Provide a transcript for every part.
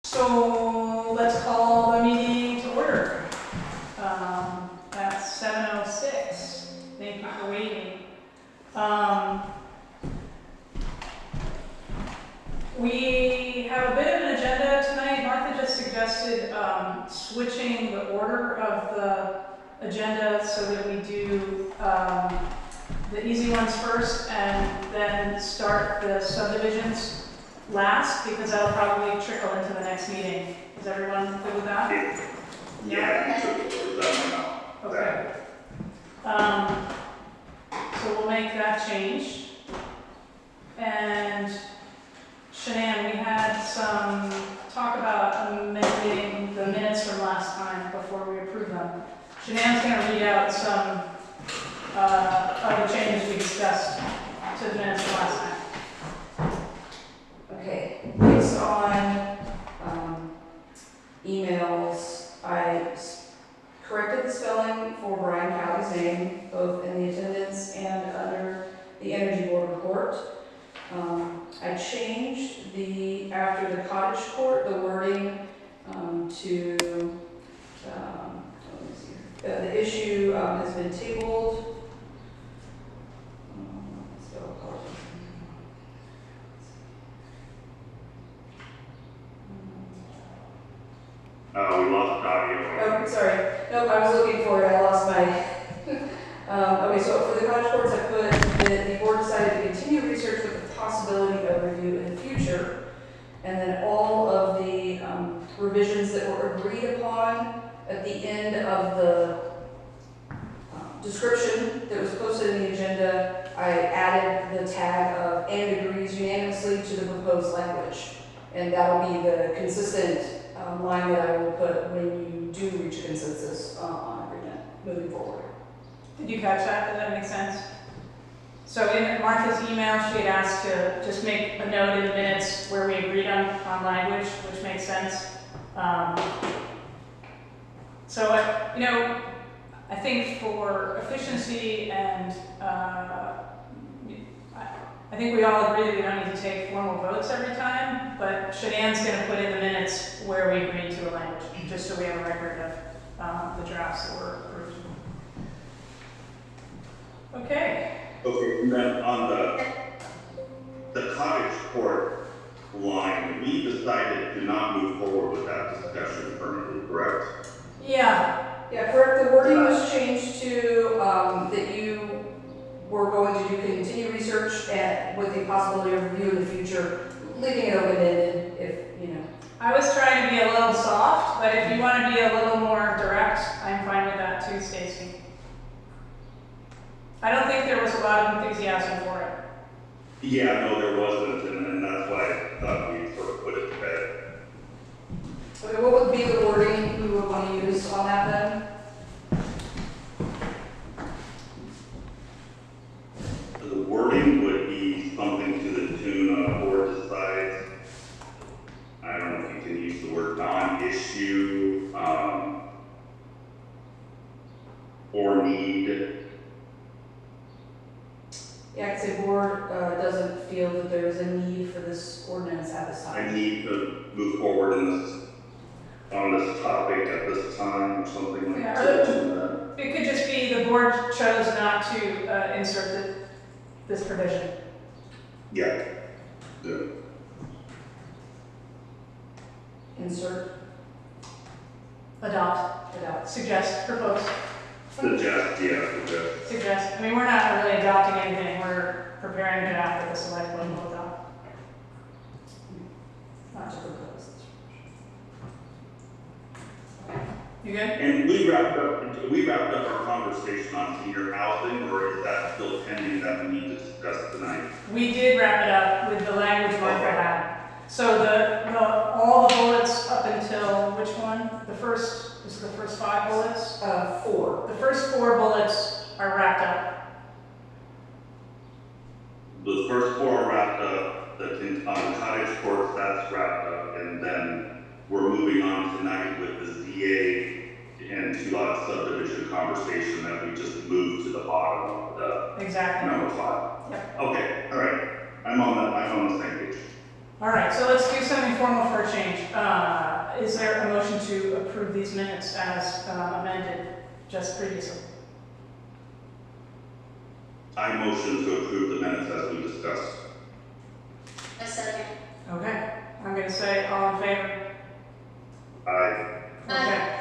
So let's call the meeting to order. At 7:06. Thank you for waiting. We have a bit of an agenda tonight. Martha just suggested switching the order of the agenda so that we do the easy ones first and then start the subdivisions last, because that'll probably trickle into the next meeting. Is everyone good with that? Yeah. Okay. So we'll make that change. And Shanann, we had some talk about amending the minutes from last time before we approve them. Shanann's going to read out some of the changes we discussed to the minutes from last time. Okay, based on emails, I corrected the spelling for Brian Cowley's name, both in the attendance and under the Energy Board report. I changed after the cottage court, the wording to, let me see here. The issue has been tabled. We lost audio. Oh, sorry. Nope, I was looking for it. I lost my. Okay, so for the cottage courts, I put that the board decided to continue research with the possibility of review in the future, and then all of the revisions that were agreed upon at the end of the description that was posted in the agenda, I added the tag of "and agrees unanimously" to the proposed language, and that'll be the consistent line that I will put when you do reach a consensus on agreement moving forward. Did you catch that? Does that make sense? So in Martha's email, she had asked to just make a note in the minutes where we agreed on language, which makes sense. So, I think for efficiency and I think we all agree that we don't need to take formal votes every time, but Shanann's going to put in the minutes where we agreed to a language, just so we have a record of the drafts that were approved. Okay. Okay, and then on the cottage court line, we decided to not move forward with that discussion currently, correct? Yeah. Yeah, correct. The wording was changed to that you were going to do continue research and with the possibility of review in the future, leaving it open-ended if, I was trying to be a little soft, but if you want to be a little more direct, I'm fine with that too, Stacy. I don't think there was a lot of enthusiasm for it. Yeah, no, there wasn't, and that's why I thought we sort of put it to bed. Okay, what would be the wording we would want to use on that then? The wording would be something to the tune of board decides, I don't know if you can use the word non-issue, or need. Yeah, I'd say board doesn't feel that there is a need for this ordinance at this time. I need to move forward on this topic at this time, or something like that. It could just be the board chose not to insert this provision. Yeah. Insert. Adopt, suggest, propose. Suggest. Suggest. I mean, we're not really adopting anything. We're preparing a draft that the select board will adopt. Not to propose. You good? And we wrapped up our conversation on senior housing, or is that still pending that we need to discuss tonight? We did wrap it up with the language Martha had. So all the bullets up until which one? The first 5 bullets? 4. The first 4 bullets are wrapped up. The first 4 are wrapped up. On the cottage courts, that's wrapped up, and then we're moving on tonight with the ZA and 2-lot subdivision conversation that we just moved to the bottom of the Exactly. number 5. Yep. Okay, all right. I'm on the same page. All right, so let's do something formal for a change. Is there a motion to approve these minutes as amended just previously? I motion to approve the minutes as we discussed. A second. Okay, I'm gonna say all in favor. Aye. Okay.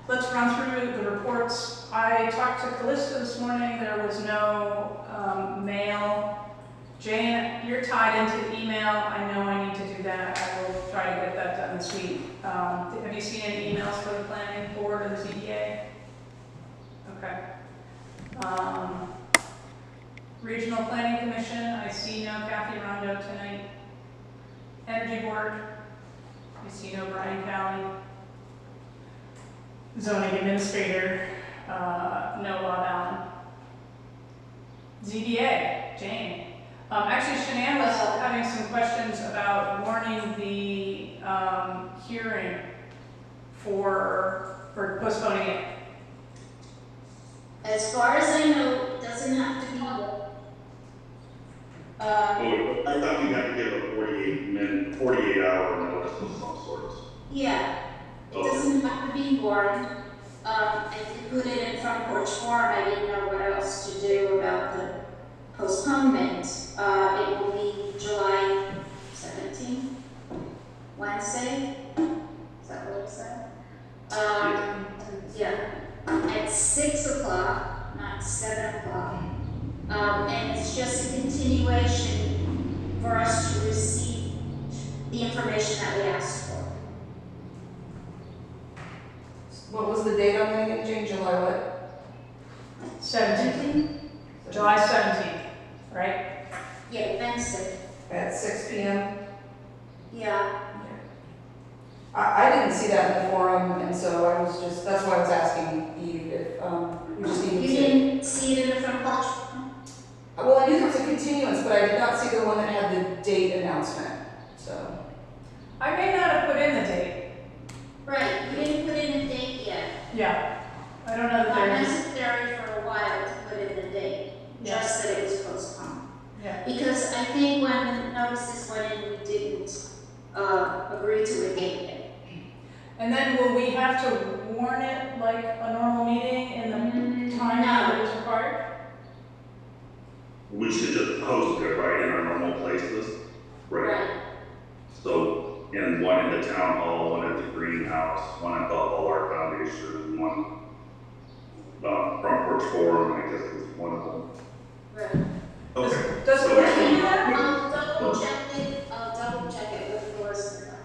Let's run through the reports. I talked to Callista this morning. There was no mail. Jane, you're tied into the email. I know I need to do that. I will try to get that done this week. Have you seen any emails for the planning board or the ZBA? Okay. Regional Planning Commission, I see no Kathy Rondo tonight. Energy Board, I see no Brian Calley. Zoning Administrator, no Bob Allen. ZBA, Jane. Actually, Shanann was having some questions about warning the hearing for postponing it. As far as I know, it doesn't have to be. Oh, I thought you had to give a 48-hour notice of some sort. Yeah, it doesn't have to be warned. I did put it in front porch forum. I didn't know what else to do about the postponement. It will be July 17th, Wednesday. Is that what it said? Yeah, at 6 o'clock, not 7 o'clock. And it's just a continuation for us to receive the information that we asked for. What was the date on that again, Jane? July what? 17th, July 17th, right? Yeah, Wednesday. At 6 p.m.? Yeah. I didn't see that in the forum, and so I was just, that's why I was asking Eve if, we just You needed to. didn't see it in the front porch forum? Well, I knew there was a continuance, but I did not see the one that had the date announcement, so. I may not have put in the date. Right, you didn't put in a date yet. Yeah, I don't know that Not there is. necessary for a while to put in the date, Yeah. just that it was postponed. Yeah. Because I think when the notices went in, we didn't agree to a date yet. And then will we have to warn it like a normal meeting in the time that is required? We should just post it right in our normal places. Right. So, and one in the town hall, one at the greenhouse, one at the All Art Foundation, one front porch forum, I guess is one of them. Right. Okay. Does So it work in that? I'll double check it with the listener.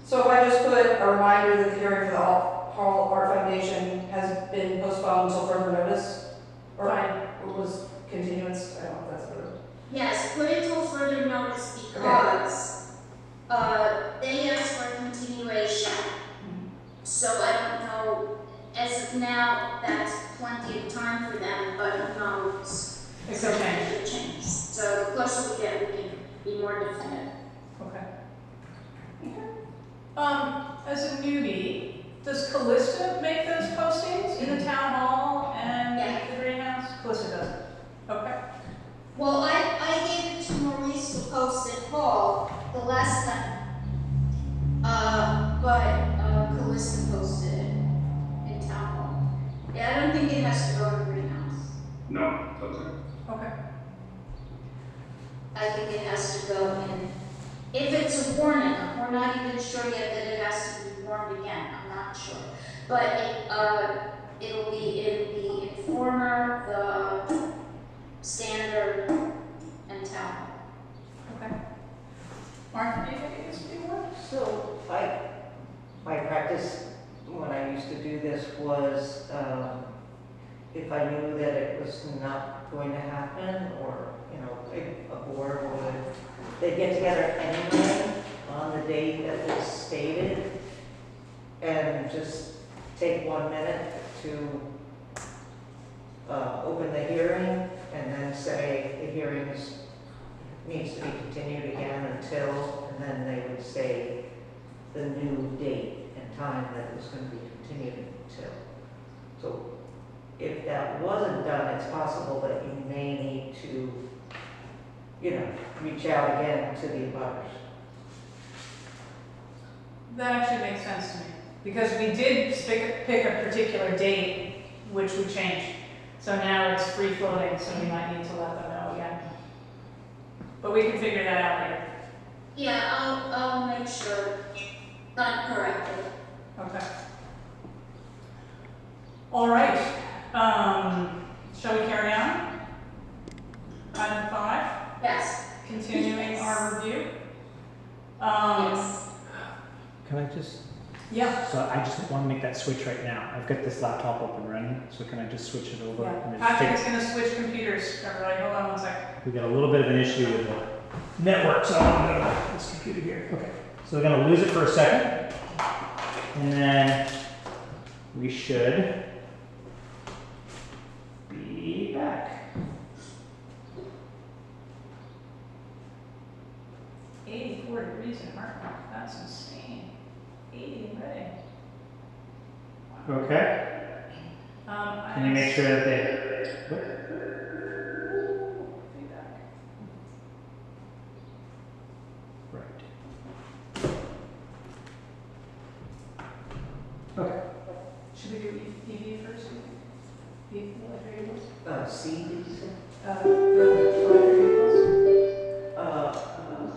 So if I just put a reminder that the hearing for the Hall Art Foundation has been postponed until further notice? Or Fine. was continuance, I don't know if that's what. Yes, put it till further notice because they asked for a continuation. So I don't know, as of now, that's plenty of time for them, but who knows? It could change. It could change. So the closer we get, we can be more definitive. Okay. As a newbie, does Callista make those postings in the town hall and Yeah. the greenhouse? Callista does. Okay. Well, I gave it to Maurice to post in Hall the last time. But Callista posted it in Town Hall. Yeah, I don't think it has to go to the greenhouse. No, okay. Okay. I think it has to go in. If it's a warning, we're not even sure yet that it has to be warned again. I'm not sure. But it'll be Informer, the Standard, and Town Hall. Okay. Martha, do you think it needs to be more? So my practice when I used to do this was if I knew that it was not going to happen, or a board would, they'd get together anyway on the date that was stated and just take 1 minute to open the hearing and then say the hearing needs to be continued again until, and then they would say the new date and time that it was going to be continued until. So if that wasn't done, it's possible that you may need to reach out again to the abutters. That actually makes sense to me, because we did pick a particular date, which we changed. So now it's free floating, so we might need to let them know again. But we can figure that out later. Yeah, I'll make sure done correctly. Okay. All right. Shall we carry on? Item 5, Yes. continuing Yes. our review. Yes. Can I just, Yeah. so I just want to make that switch right now. I've got this laptop up and running, so can I just switch it over? Yeah. And then Patrick is take- going to switch computers. Everybody, hold on one second. We got a little bit of an issue with the network, so I'm going to go to this computer here. Okay, so we're going to lose it for a second, and then we should be back. 84 degrees in Hartford. That's insane. 80 in Reading. Okay, can you make sure that they, Feedback. right. Okay. Should we do EV first? EV electric vehicles? C, did you say? Electric vehicles?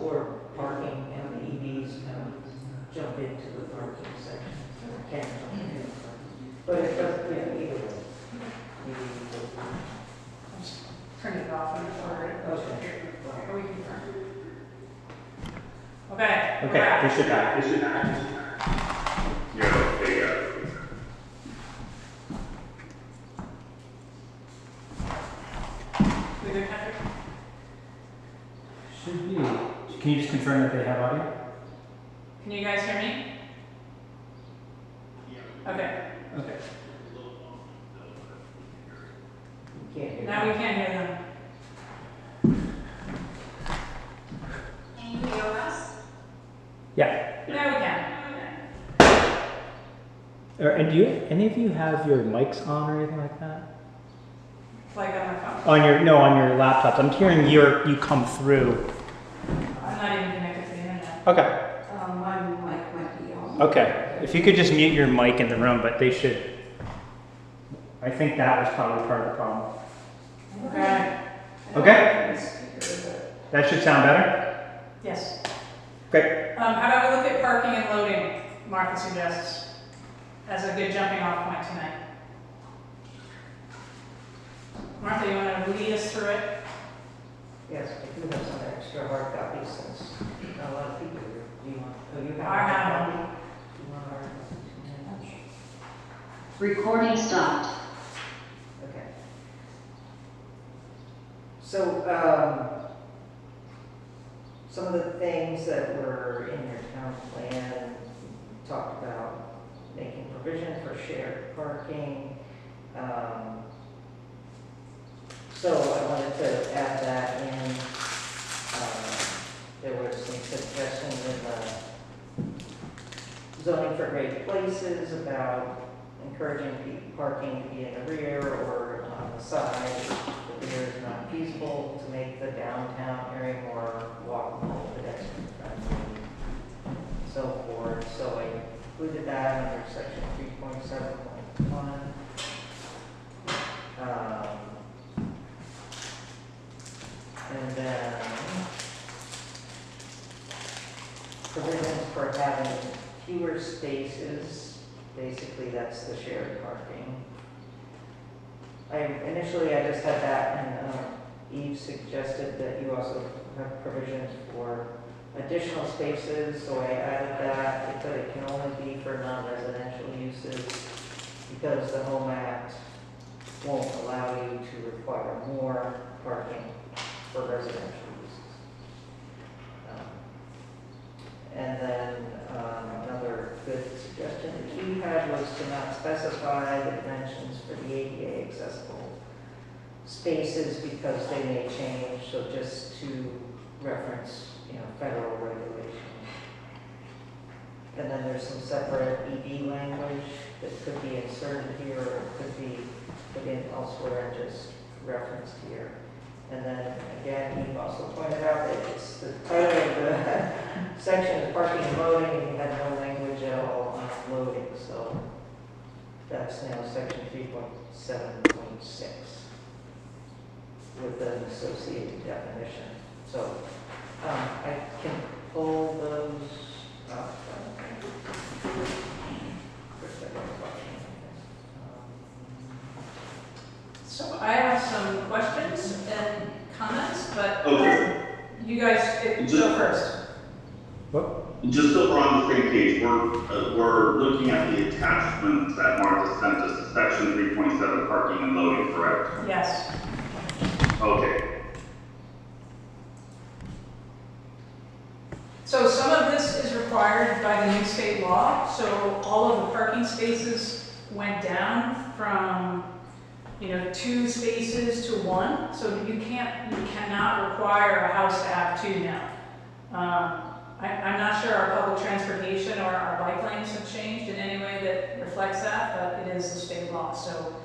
Or parking and the EVs kind of jump into the parking section. Can jump into the parking. But it doesn't, yeah, either way. I'll just turn it off and record it. Okay. Or we can turn. Okay. we're Okay, back. we should back. Yeah, okay, yeah. We good, Patrick? Should be. Can you just confirm that they have audio? Can you guys hear me? Okay. Okay. You can't hear. Now we can't hear them. Can you hear us? Yeah. Now we can. And do you, any of you have your mics on or anything like that? Like on my phone. On your laptops. I'm hearing you come through. I'm not even connected to the internet. Okay. My mic might be on. Okay. If you could just mute your mic in the room, but they should. I think that was probably part of the problem. Okay. Okay. That should sound better. Yes. Great. How about we look at parking and loading, Martha suggests, as a good jumping off point tonight. Martha, you want to lead us through it? Yes, I do have some extra hard copies since not a lot of people here. Do you want, you have a I have hard one. copy? Do you want a hard copy? Recording stopped. Okay. So, some of the things that were in your town plan talked about making provision for shared parking. So I wanted to add that in. There were some suggestions in the zoning for great places about encouraging parking to be in the rear or on the side. The rear is not feasible to make the downtown area more walkable, pedestrian friendly, and so forth. So I included that under section 3.7.1. And then provisions for having fewer spaces. Basically, that's the shared parking. Initially I just had that, and Eve suggested that you also have provisions for additional spaces, so I added that, but it can only be for non-residential uses because the Home Act won't allow you to require more parking for residential uses. And then another good suggestion that you had was to not specify the dimensions for the ADA accessible spaces because they may change, so just to reference, federal regulations. And then there's some separate ED language that could be inserted here or it could be put in elsewhere and just referenced here. And then again, he also pointed out that it's the title of the section is parking and loading, and he had no language at all on loading, so that's now section 3.7.6 with an associated definition. So I can pull those up. So I have some questions and comments, but Okay, you guys go first. just so we're on the same page, we're looking at the attachments that Martha sent us, to section 3.7, parking and loading, correct? Yes. Okay. So some of this is required by the new state law. So all of the parking spaces went down from 2 spaces to 1. So you cannot require a house to have 2 now. I'm not sure our public transportation or our bike lanes have changed in any way that reflects that, but it is the state law. So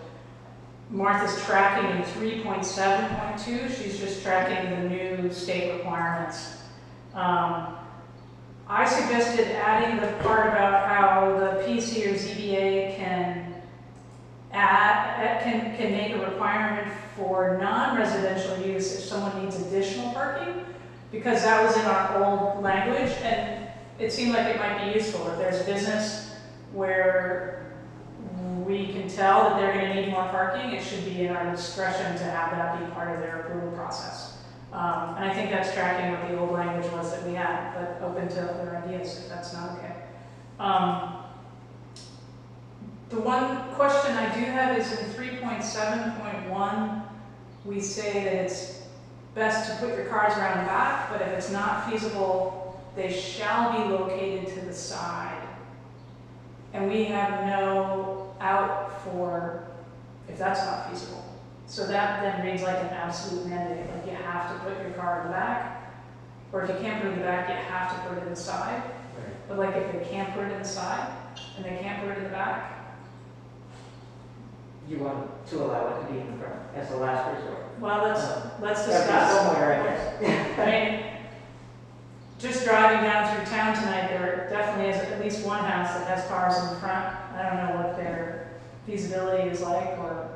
Martha's tracking in 3.7.2. She's just tracking the new state requirements. I suggested adding the part about how the PC or ZBA can make a requirement for non-residential use if someone needs additional parking, because that was in our old language, and it seemed like it might be useful if there's a business where we can tell that they're going to need more parking. It should be in our discretion to have that be part of their approval process. And I think that's tracking what the old language was that we had, but open to other ideas if that's not okay. The one question I do have is in 3.7.1, we say that it's best to put your cars around the back, but if it's not feasible, they shall be located to the side. And we have no out for if that's not feasible. So that then reads like an absolute mandate, like you have to put your car in the back, or if you can't put it in the back, you have to put it in the side. But like if they can't put it in the side, and they can't put it in the back, You want to allow it to be in front as a last resort. well, let's That'd be discuss. somewhere, I guess. I mean, just driving down through town tonight, there definitely is at least one house that has cars in the front. I don't know what their feasibility is like, or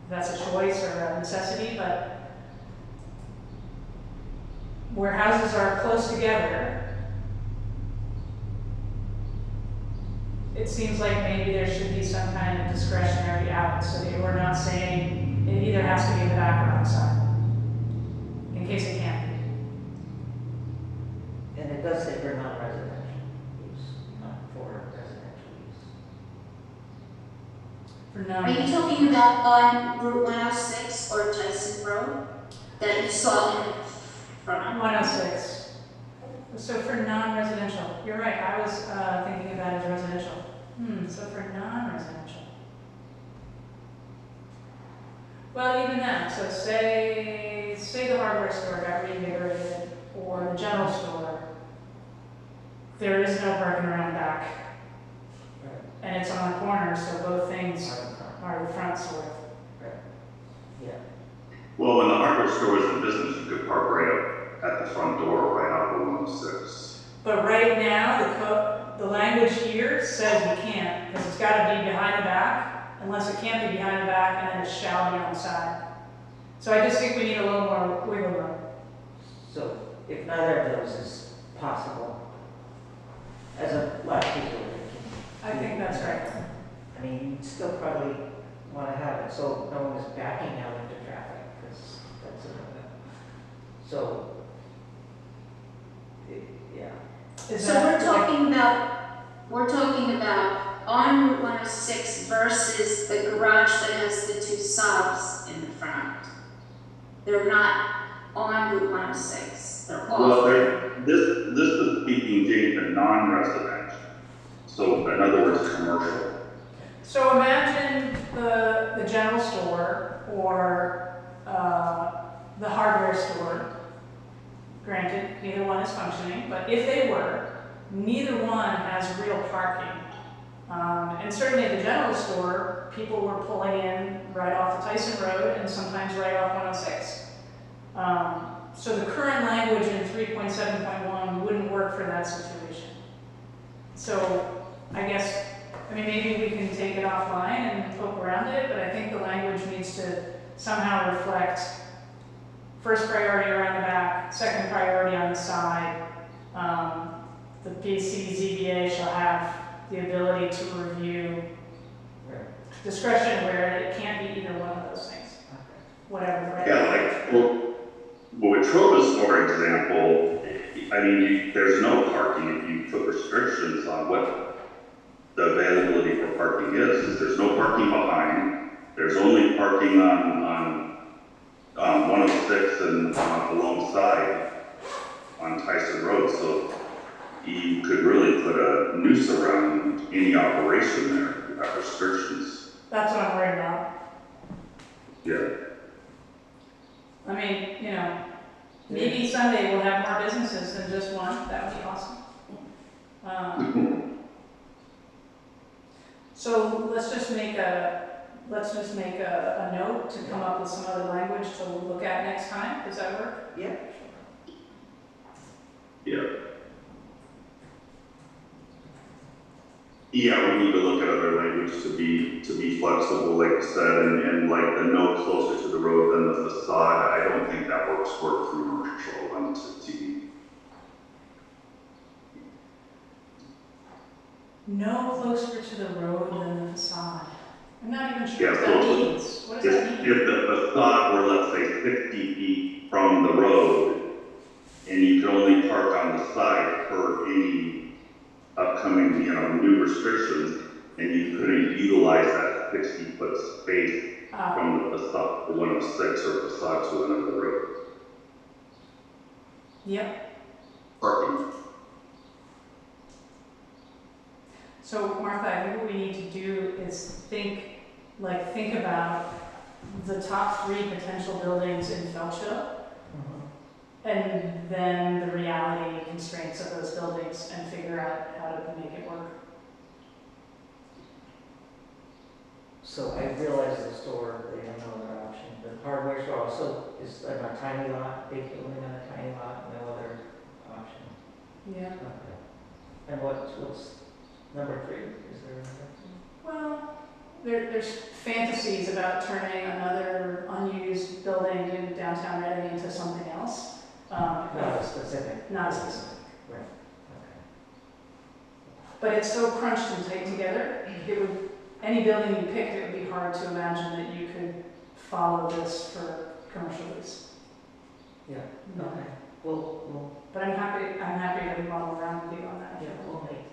if that's a choice or a necessity, but where houses are close together, it seems like maybe there should be some kind of discretionary out, so that we're not saying it either has to be in the back or outside, in case it can't be. And it does say for non-residential use, not for residential use. For Are non, you talking about on Route 106 or Tyson Road that you saw in front? 106. So for non-residential, you're right, I was thinking about it as residential. So for non-residential. Well, even then, so say the hardware store got reinvigorated, or the general store, there is no parking around back, Right. and it's on the corner, so both things are the front sort of. Yeah. Well, when the hardware store was in business, you could park right up at the front door, right out of 106. But right now, the language here says you can't, because it's got to be behind the back, unless it can't be behind the back, and then it shall be on the side. So I just think we need a little more wiggle room. So if neither of those is possible, as a last resort, I think that's right. I mean, you'd still probably want to have it so no one is backing out into traffic, because that's another. So, yeah. Is So that we're talking about on Route 106 versus the garage that has the 2 subs in the front. They're not on Route 106. They're off. Well, this is speaking, Jane, the non-residential. So in other words, commercial. So imagine the general store or the hardware store. Granted, neither one is functioning, but if they were, neither one has real parking. And certainly at the general store, people were pulling in right off the Tyson Road and sometimes right off 106. So the current language in 3.7.1 wouldn't work for that situation. So I guess, I mean, maybe we can take it offline and poke around it, but I think the language needs to somehow reflect first priority around the back, second priority on the side. The PCZBA shall have the ability to review discretion where it can't be either one of those things. Whatever the right. Yeah, like, well, with Trova's, for example, I mean, there's no parking if you put restrictions on what the availability for parking is. There's no parking behind. There's only parking on 106 and alongside on Tyson Road. So you could really put a noose around any operation there if you have restrictions. That's what I'm worried about. Yeah. I mean, you know, maybe someday we'll have more businesses than just one. That would be awesome. So let's just make a note to come up with some other language to look at next time. Does that work? Yeah. Yeah. Yeah, we need to look at other language to be flexible, like you said, and like the no closer to the road than the facade. I don't think that works for commercial entity. No closer to the road than the facade. I'm not even sure Yeah, what that means. What does that mean? If the facade were, let's say, 60 feet from the road, and you could only park on the side per any upcoming, new restrictions, and you couldn't utilize that 60-foot space from the facade to 106 or facade to another road. Yep. Parking. So Martha, I think what we need to do is think about the top 3 potential buildings in Feldshill, and then the reality constraints of those buildings, and figure out how to make it work. So I realize the store, they have no other option. The hardware store also is on a tiny lot, big building on a tiny lot, no other option. Yeah. Okay. And what's number 3? Is there another? Well, there's fantasies about turning another unused building in downtown Reading into something else. Not specific. Not specific. Right. Okay. But it's so crunched and tight together, any building you picked, it would be hard to imagine that you could follow this for commercial use. Yeah. Okay. Well, But I'm happy to model around with you on that. yeah, we'll make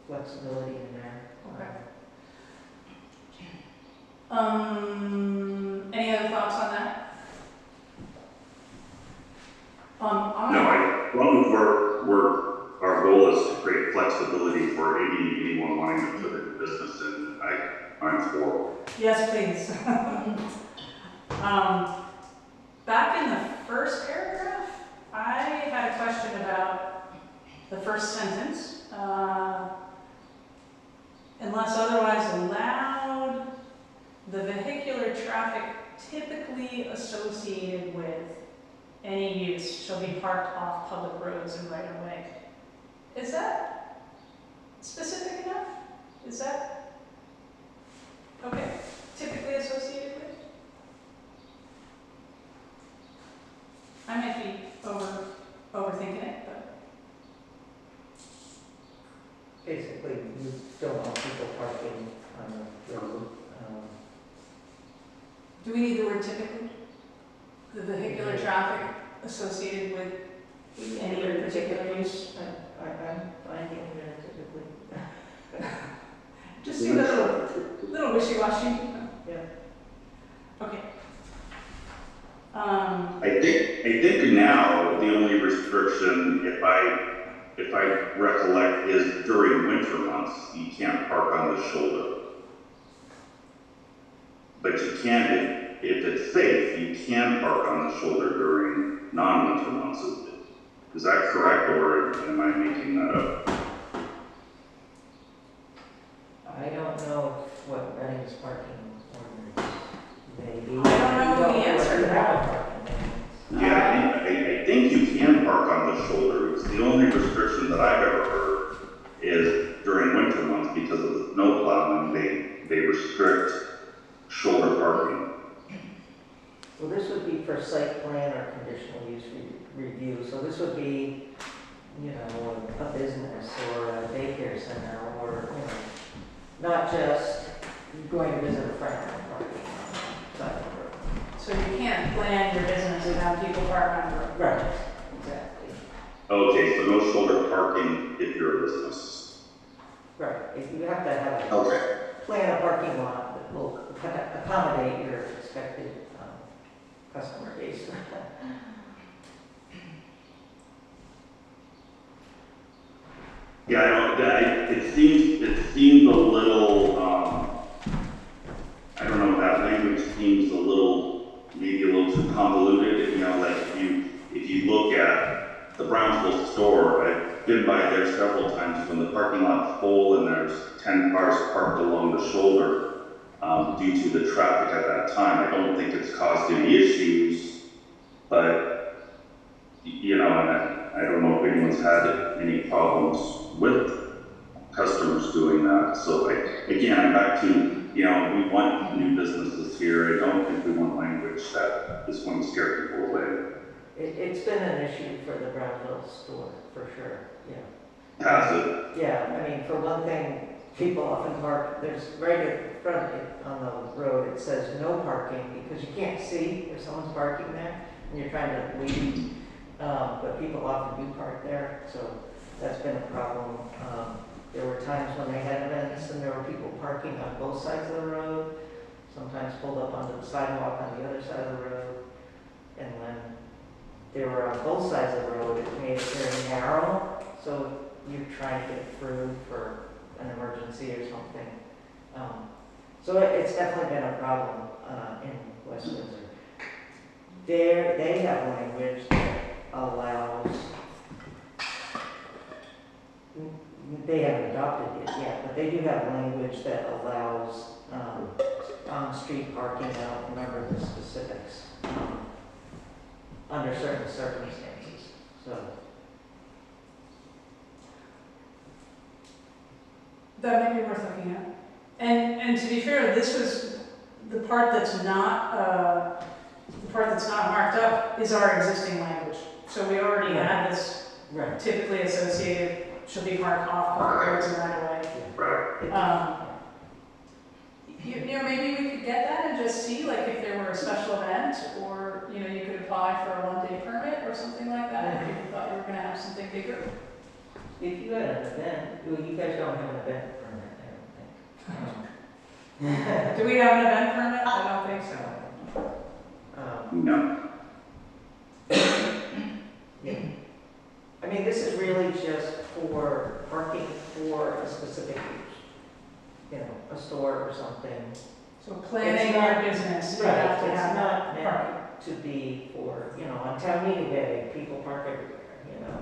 flexibility in there. Okay. Any other thoughts on that? No, our goal is to create flexibility for anyone wanting to put a business in. I'm for. Yes, please. Back in the first paragraph, I had a question about the first sentence. Unless otherwise allowed, the vehicular traffic typically associated with any use shall be parked off public roads and right of way. Is that specific enough? Is that okay? Typically associated with? I might be overthinking it, but Basically, you don't want people parking on the road. do we need the word typically? The vehicular traffic associated with any particular use? I'm finding that typically. Just seems a little wishy-washy. Yeah. Okay. I think now the only restriction, if I recollect, is during winter months you can't park on the shoulder. But you can, if it's safe, you can park on the shoulder during non-winter months. Is that correct, or am I making that up? I don't know what Reading's parking ordinance may be. I don't know the answer to that. Parking ordinance. Yeah, I've ever heard is during winter months, because of the snow plowing, they restrict shoulder parking. Well, this would be for site plan or conditional use review, so this would be, you know, a business or a daycare center or, you know, not just going to visit a friend and parking on the side of the road. So you can't plan your business and have people park on the road. Right, exactly. Okay, so no shoulder parking if you're a business. Right, if you have to have a Okay. plan a parking lot that will accommodate your expected customer base. Yeah, I don't, it seems a little, I don't know, that language seems maybe a little too convoluted. You know, like if you look at the Brownsville store, I've been by there several times when the parking lot's full and there's 10 cars parked along the shoulder due to the traffic at that time. I don't think it's caused any issues, but, you know, and I don't know if anyone's had any problems with customers doing that. So again, I'm back to, you know, we want new businesses here. I don't think we want language that is going to scare people away. It's been an issue for the Brownville store, for sure, yeah. Has it? Yeah, I mean, for one thing, people often park, there's right at the front on the road, it says no parking because you can't see if someone's parking there and you're trying to leave. But people often do park there, so that's been a problem. There were times when they had events and there were people parking on both sides of the road, sometimes pulled up onto the sidewalk on the other side of the road. And when they were on both sides of the road, it made it very narrow, so you're trying to get through for an emergency or something. So it's definitely been a problem in West Windsor. They have language that allows, they haven't adopted it yet, but they do have language that allows on-street parking. I don't remember the specifics, under certain circumstances, so. That may be worth looking at. And to be fair, this was the part that's not marked up is our existing language. So we already had this Right. typically associated, should be marked off public roads and right away. Right. You know, maybe we could get that and just see, like, if there were a special event, or, you know, you could apply for a one-day permit or something like that, if you thought you were gonna have something bigger. If you had an event, well, you guys don't have an event permit, I don't think. Do we have an event permit? I don't think so. No. Yeah. I mean, this is really just for parking for a specific use. You know, a store or something. So planning It's not- your business, you Right, have to it's have not parking. meant to be for, you know, on town meeting day, people park everywhere, you know.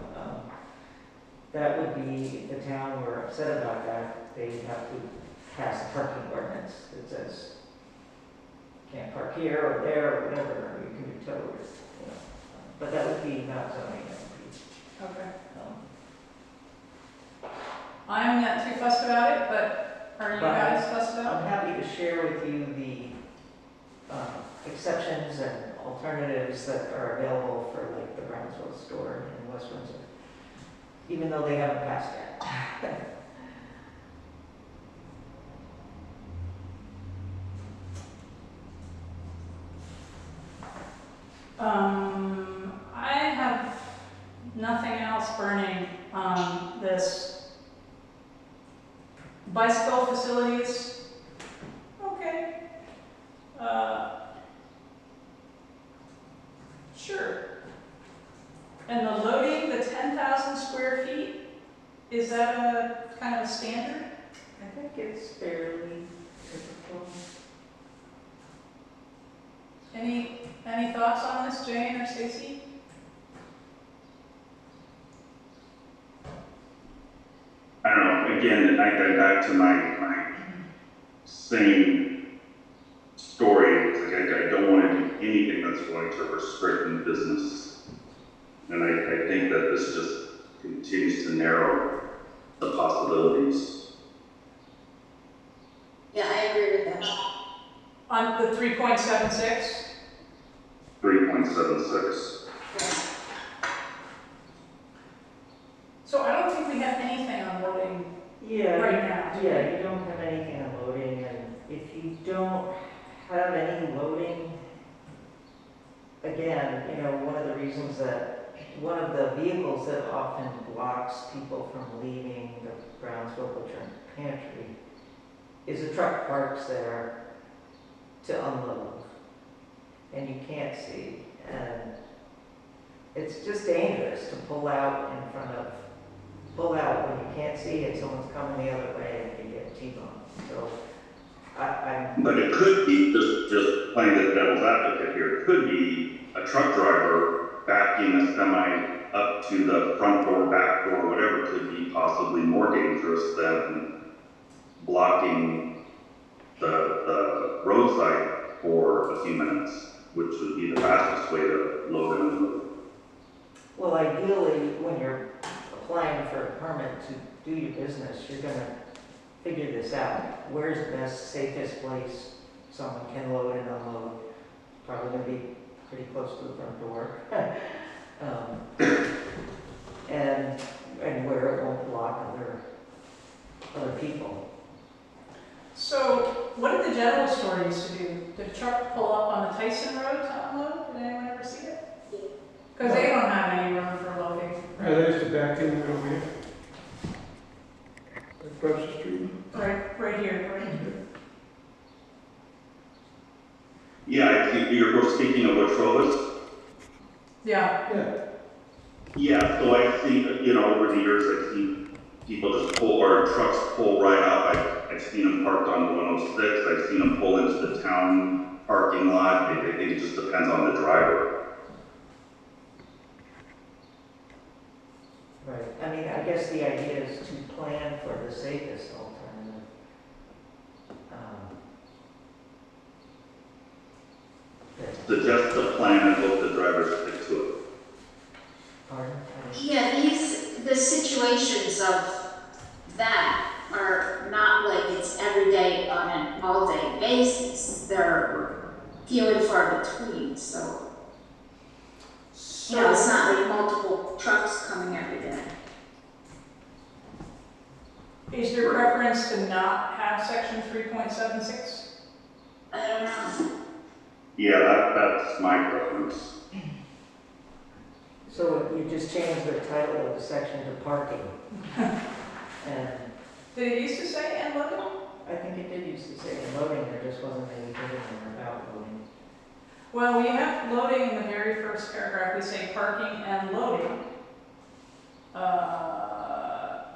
That would be, if the town were upset about that, they would have to pass a parking ordinance that says, can't park here or there or whatever, or you can be towed, you know. But that would be not zoning, that would be, Okay. um, I'm not too fussed about it, but are you But guys fussed about I'm it? happy to share with you the exceptions and alternatives that are available for like the Brownsville store in West Windsor, even though they haven't passed yet. I have nothing else burning on this. Bicycle facilities, okay. Sure. And the loading, the 10,000 square feet, is that a kind of a standard? I think it's fairly typical. Any thoughts on this, Jane or Stacy? I don't know, again, I go back to my same story. It's like I don't want to do anything that's going to restrict the business. And I think that this just continues to narrow the possibilities. Yeah, I agree with that. On the 3.76, 3.76. so I don't think we have anything on loading Yeah, right now. yeah, you don't have anything on loading, and if you don't have any loading, again, you know, one of the reasons that, one of the vehicles that often blocks people from leaving the Brownsville Butcher and Pantry is a truck parks there to unload, and you can't see, and it's just dangerous to pull out when you can't see and someone's coming the other way and you get T-boned. So I'm But it could be, just playing the devil's advocate here, it could be a truck driver backing a semi up to the front door, back door, whatever, could be possibly more dangerous than blocking the roadside for a few minutes, which would be the fastest way to load and unload. Well, ideally, when you're applying for a permit to do your business, you're gonna figure this out. Where's the best, safest place someone can load and unload? Probably gonna be pretty close to the front door. And where it won't block other people. So what did the general store used to do? Did a truck pull up on the Tyson Road to unload? Did anyone ever see it? Because they don't have any room for loading. They used to back in over here. Across the street. Right here, right here. Yeah, I think you're speaking of Wetrovas. Yeah. Yeah. Yeah, so I've seen, you know, over the years, I've seen people just pull, or trucks pull right up. I've seen them parked on 106. I've seen them pull into the town parking lot. I think it just depends on the driver. Right. I mean, I guess the idea is to plan for the safest alternative. Suggest the plan and hope the drivers stick to it. Pardon? Yeah, the situations of that are not like it's every day on an all-day basis. They're few and far between, so, you know, it's not like multiple trucks coming every day. Is your preference to not have section 3.76? I don't know. Yeah, that's my preference. So you just changed the title of the section to parking. And Did it used to say and loading? I think it did used to say loading, there just wasn't anything in there about loading. Well, we have loading in the very first paragraph. We say parking and loading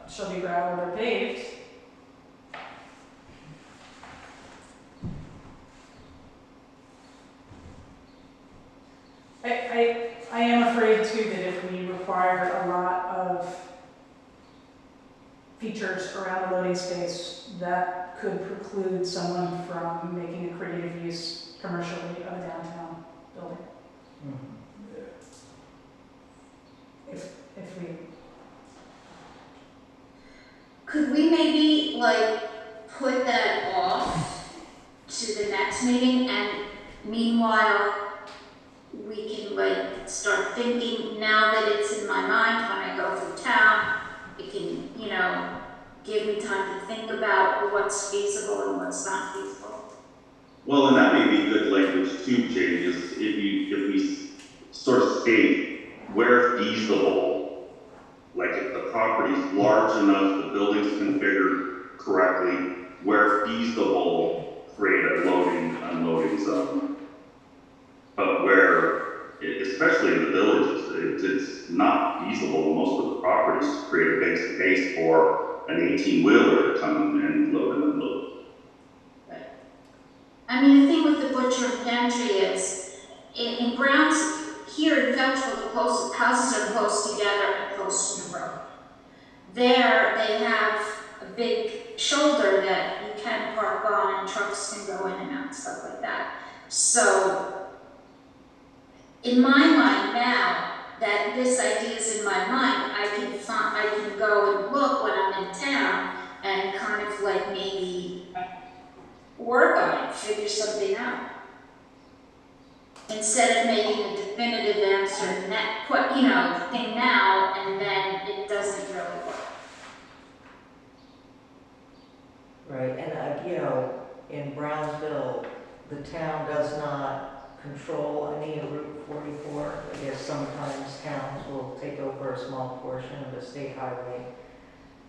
shall be gravelled or paved. I am afraid too that if we require a lot of features around a loading space, that could preclude someone from making a creative use commercially of a downtown building. If we, Could we maybe like put that off to the next meeting, and meanwhile we can like start thinking, now that it's in my mind when I go through town, it can, you know, give me time to think about what's feasible and what's not feasible. Well, and that may be good language too, Jay, is if we sort of state where feasible, like if the property's large enough, the building's configured correctly, where feasible, create a loading, unloading zone. But where, especially in the villages, it's not feasible in most of the properties to create a big space for an 18-wheeler to come and load and unload. I mean, the thing with the butcher and pantry is, in Browns, here in Gavel-to-gavel, the houses are close together and close to the road. There, they have a big shoulder that you can park on and trucks can go in and out, stuff like that. So, in my mind now, that this idea is in my mind, I can go and look when I'm in town and kind of like maybe work on it, figure something out. Instead of making a definitive answer, thing now, and then it doesn't really work. Right, and in Brownsville, the town does not control any of Route 44. I guess sometimes towns will take over a small portion of the state highway.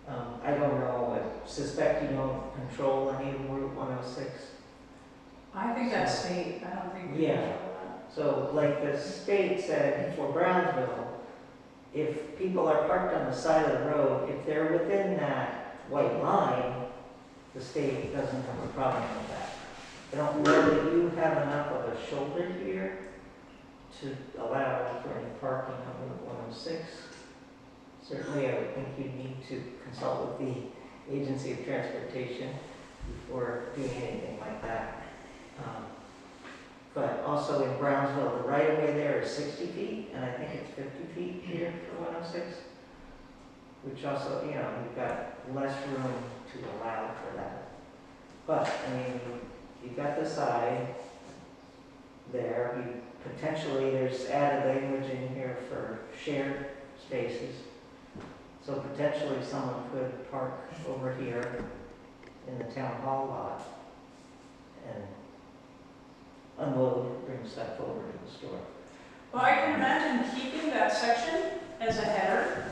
I don't know, I suspect you don't control any of Route 106. I think that's state, I don't think we Yeah. control that. So like the state said for Brownsville, if people are parked on the side of the road, if they're within that white line, the state doesn't have a problem with that. I don't know that you have enough of a shoulder here to allow for any parking on Route 106. Certainly, I would think you'd need to consult with the Agency of Transportation before doing anything like that. But also in Brownsville, the right-of-way there is 60 feet, and I think it's 50 feet here for 106, which also, you've got less room to allow for that. But, you've got the side there. Potentially, there's added language in here for shared spaces. So potentially someone could park over here in the town hall lot and unload, bring stuff over to the store. Well, I can imagine keeping that section as a header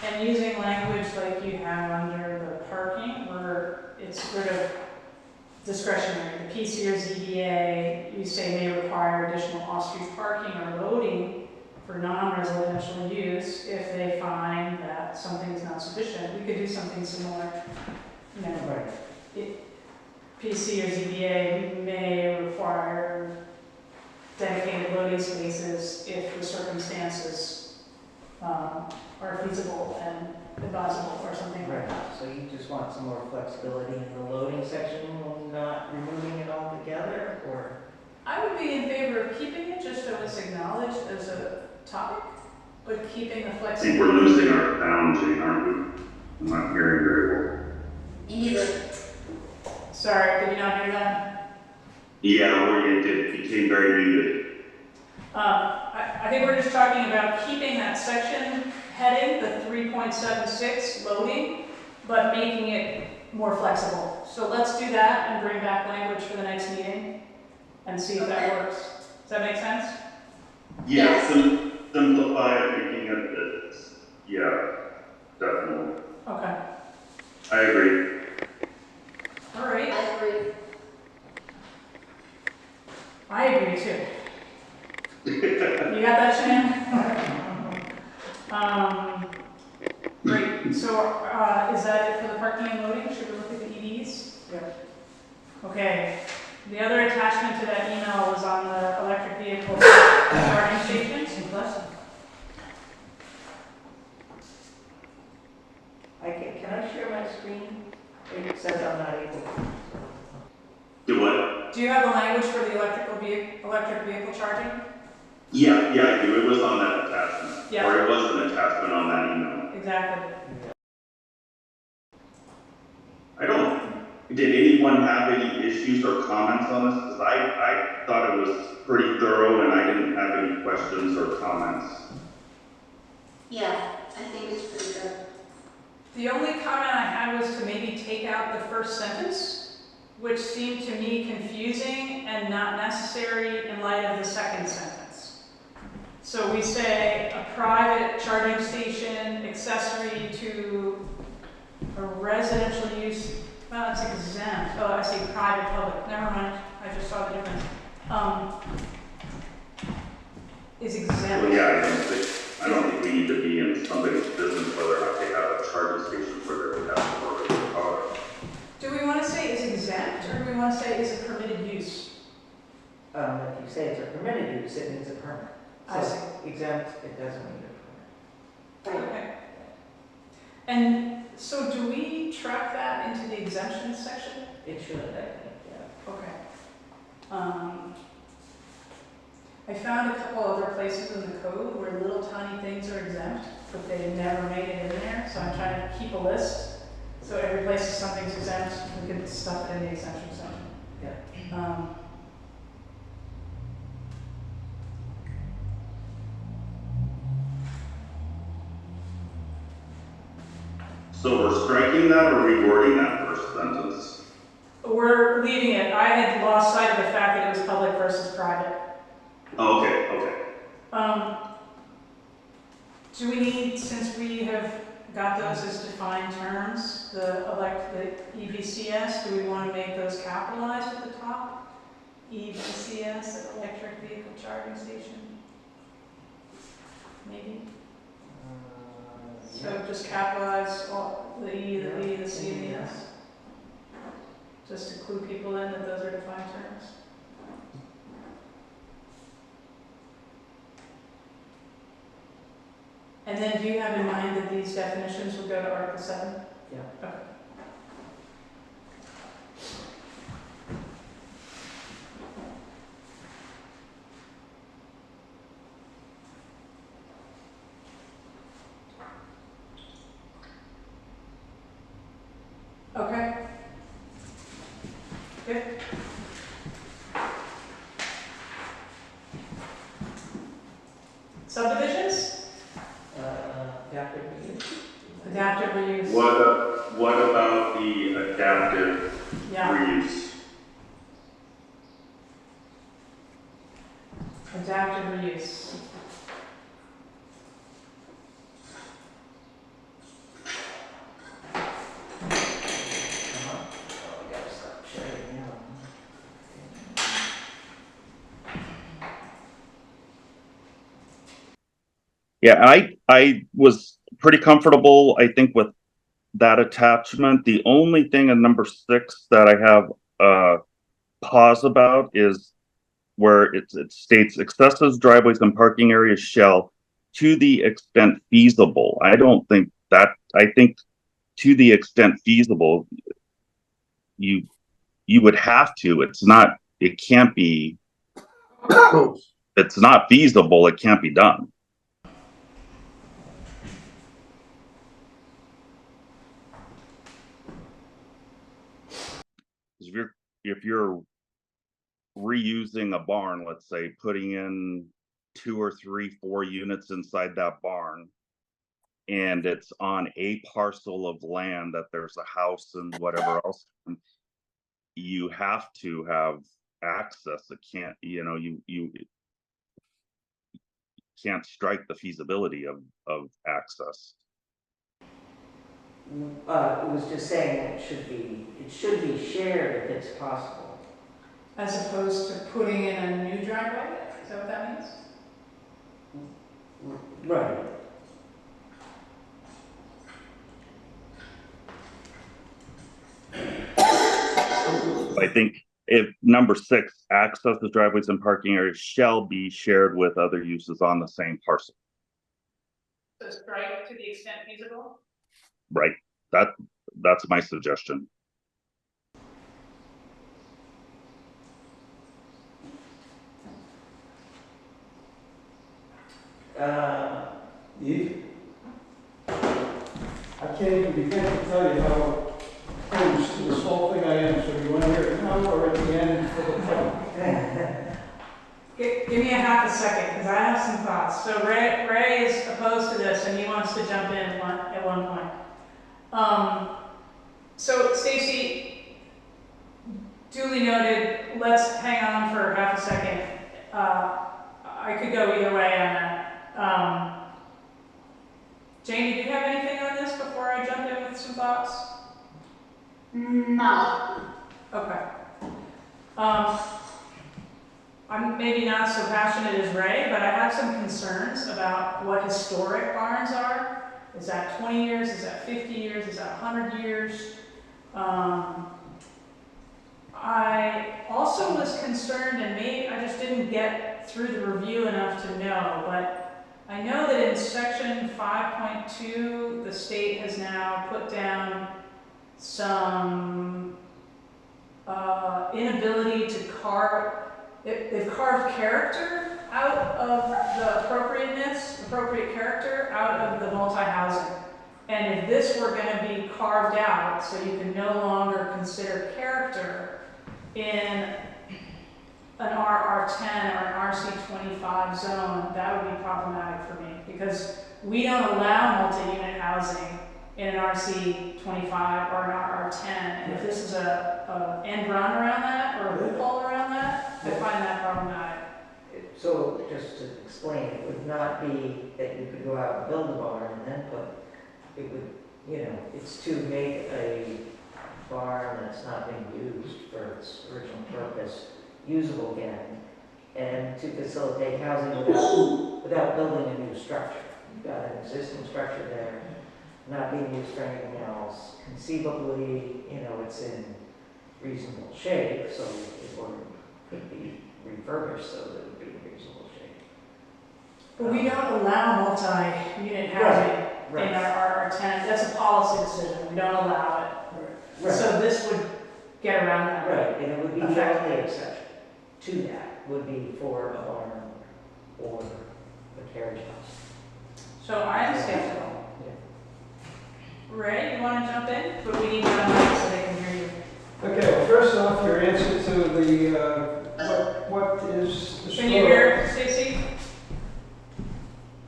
and using language like you have under the parking, where it's sort of discretionary. The PC or ZBA, you say may require additional off-street parking or loading for non-residential use if they find that something is not sufficient. We could do something similar. Right. PC or ZBA may require dedicated loading spaces if the circumstances are feasible and advisable or something like that. So you just want some more flexibility in the loading section, not removing it altogether, or? I would be in favor of keeping it just so it's acknowledged as a topic, but keeping the I think flexibility. we're losing our sound, Jane, aren't we? I'm not hearing very well. Either. Sorry, did you not hear that? Yeah, it became very muted. I think we're just talking about keeping that section heading, the 3.76 loading, but making it more flexible. So let's do that and bring back language for the next meeting and see if that works. Does that make sense? Yeah, simplify it, making it, yeah, definitely. Okay. I agree. All right. I agree. I agree too. You got that, Shannon? Great. So is that it for the parking and loading? Should we look at the EVs? Yeah. Okay. The other attachment to that email was on the electric vehicle charging stations. Can I share my screen? It says I'm not able to. Do what? Do you have the language for the electric vehicle charging? Yeah, I do. It was on that attachment. Yeah. Or it was an attachment on that email. Exactly. Did anyone have any issues or comments on this? Because I thought it was pretty thorough and I didn't have any questions or comments. Yeah, I think it's pretty good. The only comment I had was to maybe take out the first sentence, which seemed to me confusing and not necessary in light of the second sentence. So we say a private charging station accessory to a residential use. Well, it's exempt. Oh, I see private, public. Never mind. I just saw the difference. Is exempt. Well, yeah, I don't think we need to be in somebody's business whether or not they have a charging station where they would have to work with the car. Do we want to say is exempt or do we want to say is a permitted use? If you say it's a permitted use, it needs a permit. I So see. exempt, it doesn't need a permit. Okay. And so do we track that into the exemptions section? It should, I think, yeah. Okay. I found a couple other places in the code where little tiny things are exempt, but they never made it in there, so I'm trying to keep a list. So every place something's exempt, we could stuff it in the exemption zone. Yeah. So we're striking that or rewording that first sentence? We're leaving it. I had lost sight of the fact that it was public versus private. Oh, okay, okay. Do we need, since we have got those as defined terms, the EVCS, do we want to make those capitalized at the top? EVCS, electric vehicle charging station? Maybe? So just capitalize all the E, the V, the C, and the S? Just to clue people in that those are defined terms? And then do you have in mind that these definitions would go to Article 7? Yeah. Okay. Okay. Good. Subdivisions? Adaptive reuse. Adaptive reuse. What about the adaptive Yeah. reuse? Adaptive reuse. Oh, we gotta stop sharing now. Yeah, I was pretty comfortable, I think, with that attachment. The only thing in number 6 that I have pause about is where it states excessive driveways and parking areas shall, to the extent feasible. I don't think that. I think to the extent feasible, you would have to. It's not. It can't be. It's not feasible. It can't be done. If you're reusing a barn, let's say, putting in 2 or 3, 4 units inside that barn, and it's on a parcel of land that there's a house and whatever else, you have to have access. It can't, you can't strike the feasibility of access. It was just saying that it should be shared if it's possible. As opposed to putting in a new driveway? Is that what that means? Right. I think if number 6, access to driveways and parking areas shall be shared with other uses on the same parcel. So strike to the extent feasible? Right. That's my suggestion. I can't even begin to tell you how close to this whole thing I am, so you want to hear it now or at the end for the fun? Give me a half a second, because I have some thoughts. So Ray is opposed to this, and he wants to jump in at one point. So Stacy, duly noted. Let's hang on for half a second. I could go either way on that. Janie, do you have anything on this before I jump in with some thoughts? No. Okay. I'm maybe not so passionate as Ray, but I have some concerns about what historic barns are. Is that 20 years? Is that 50 years? Is that 100 years? I also was concerned, and maybe I just didn't get through the review enough to know, but I know that in section 5.2, the state has now put down some inability to carve, they've carved character out of the appropriate character, out of the multi-housing. And if this were gonna be carved out, so you can no longer consider character in an RR10 or an RC25 zone, that would be problematic for me, because we don't allow multi-unit housing in an RC25 or an RR10, and if this is a end run around that, or a loophole around that, I find that problematic. So just to explain, it would not be that you could go out and build a barn and then put, it would, you know, it's to make a barn that's not being used for its original purpose usable again, and to facilitate housing without building a new structure. You've got an existing structure there, not being used for anything else. Conceivably, you know, it's in reasonable shape, so it could be refurbished so that it would be in reasonable shape. But we don't allow multi-unit housing Right. in our R10. That's a policy decision. We don't allow it. Right. So this would get around that. Right, and it would be the Effectively. only exception to that would be for a barn or a carriage house. So I understand. Yeah. Ray, you want to jump in? But we need to know so they can hear you. Okay, well, first off, your answer to the, what is the Can you hear, Stacy?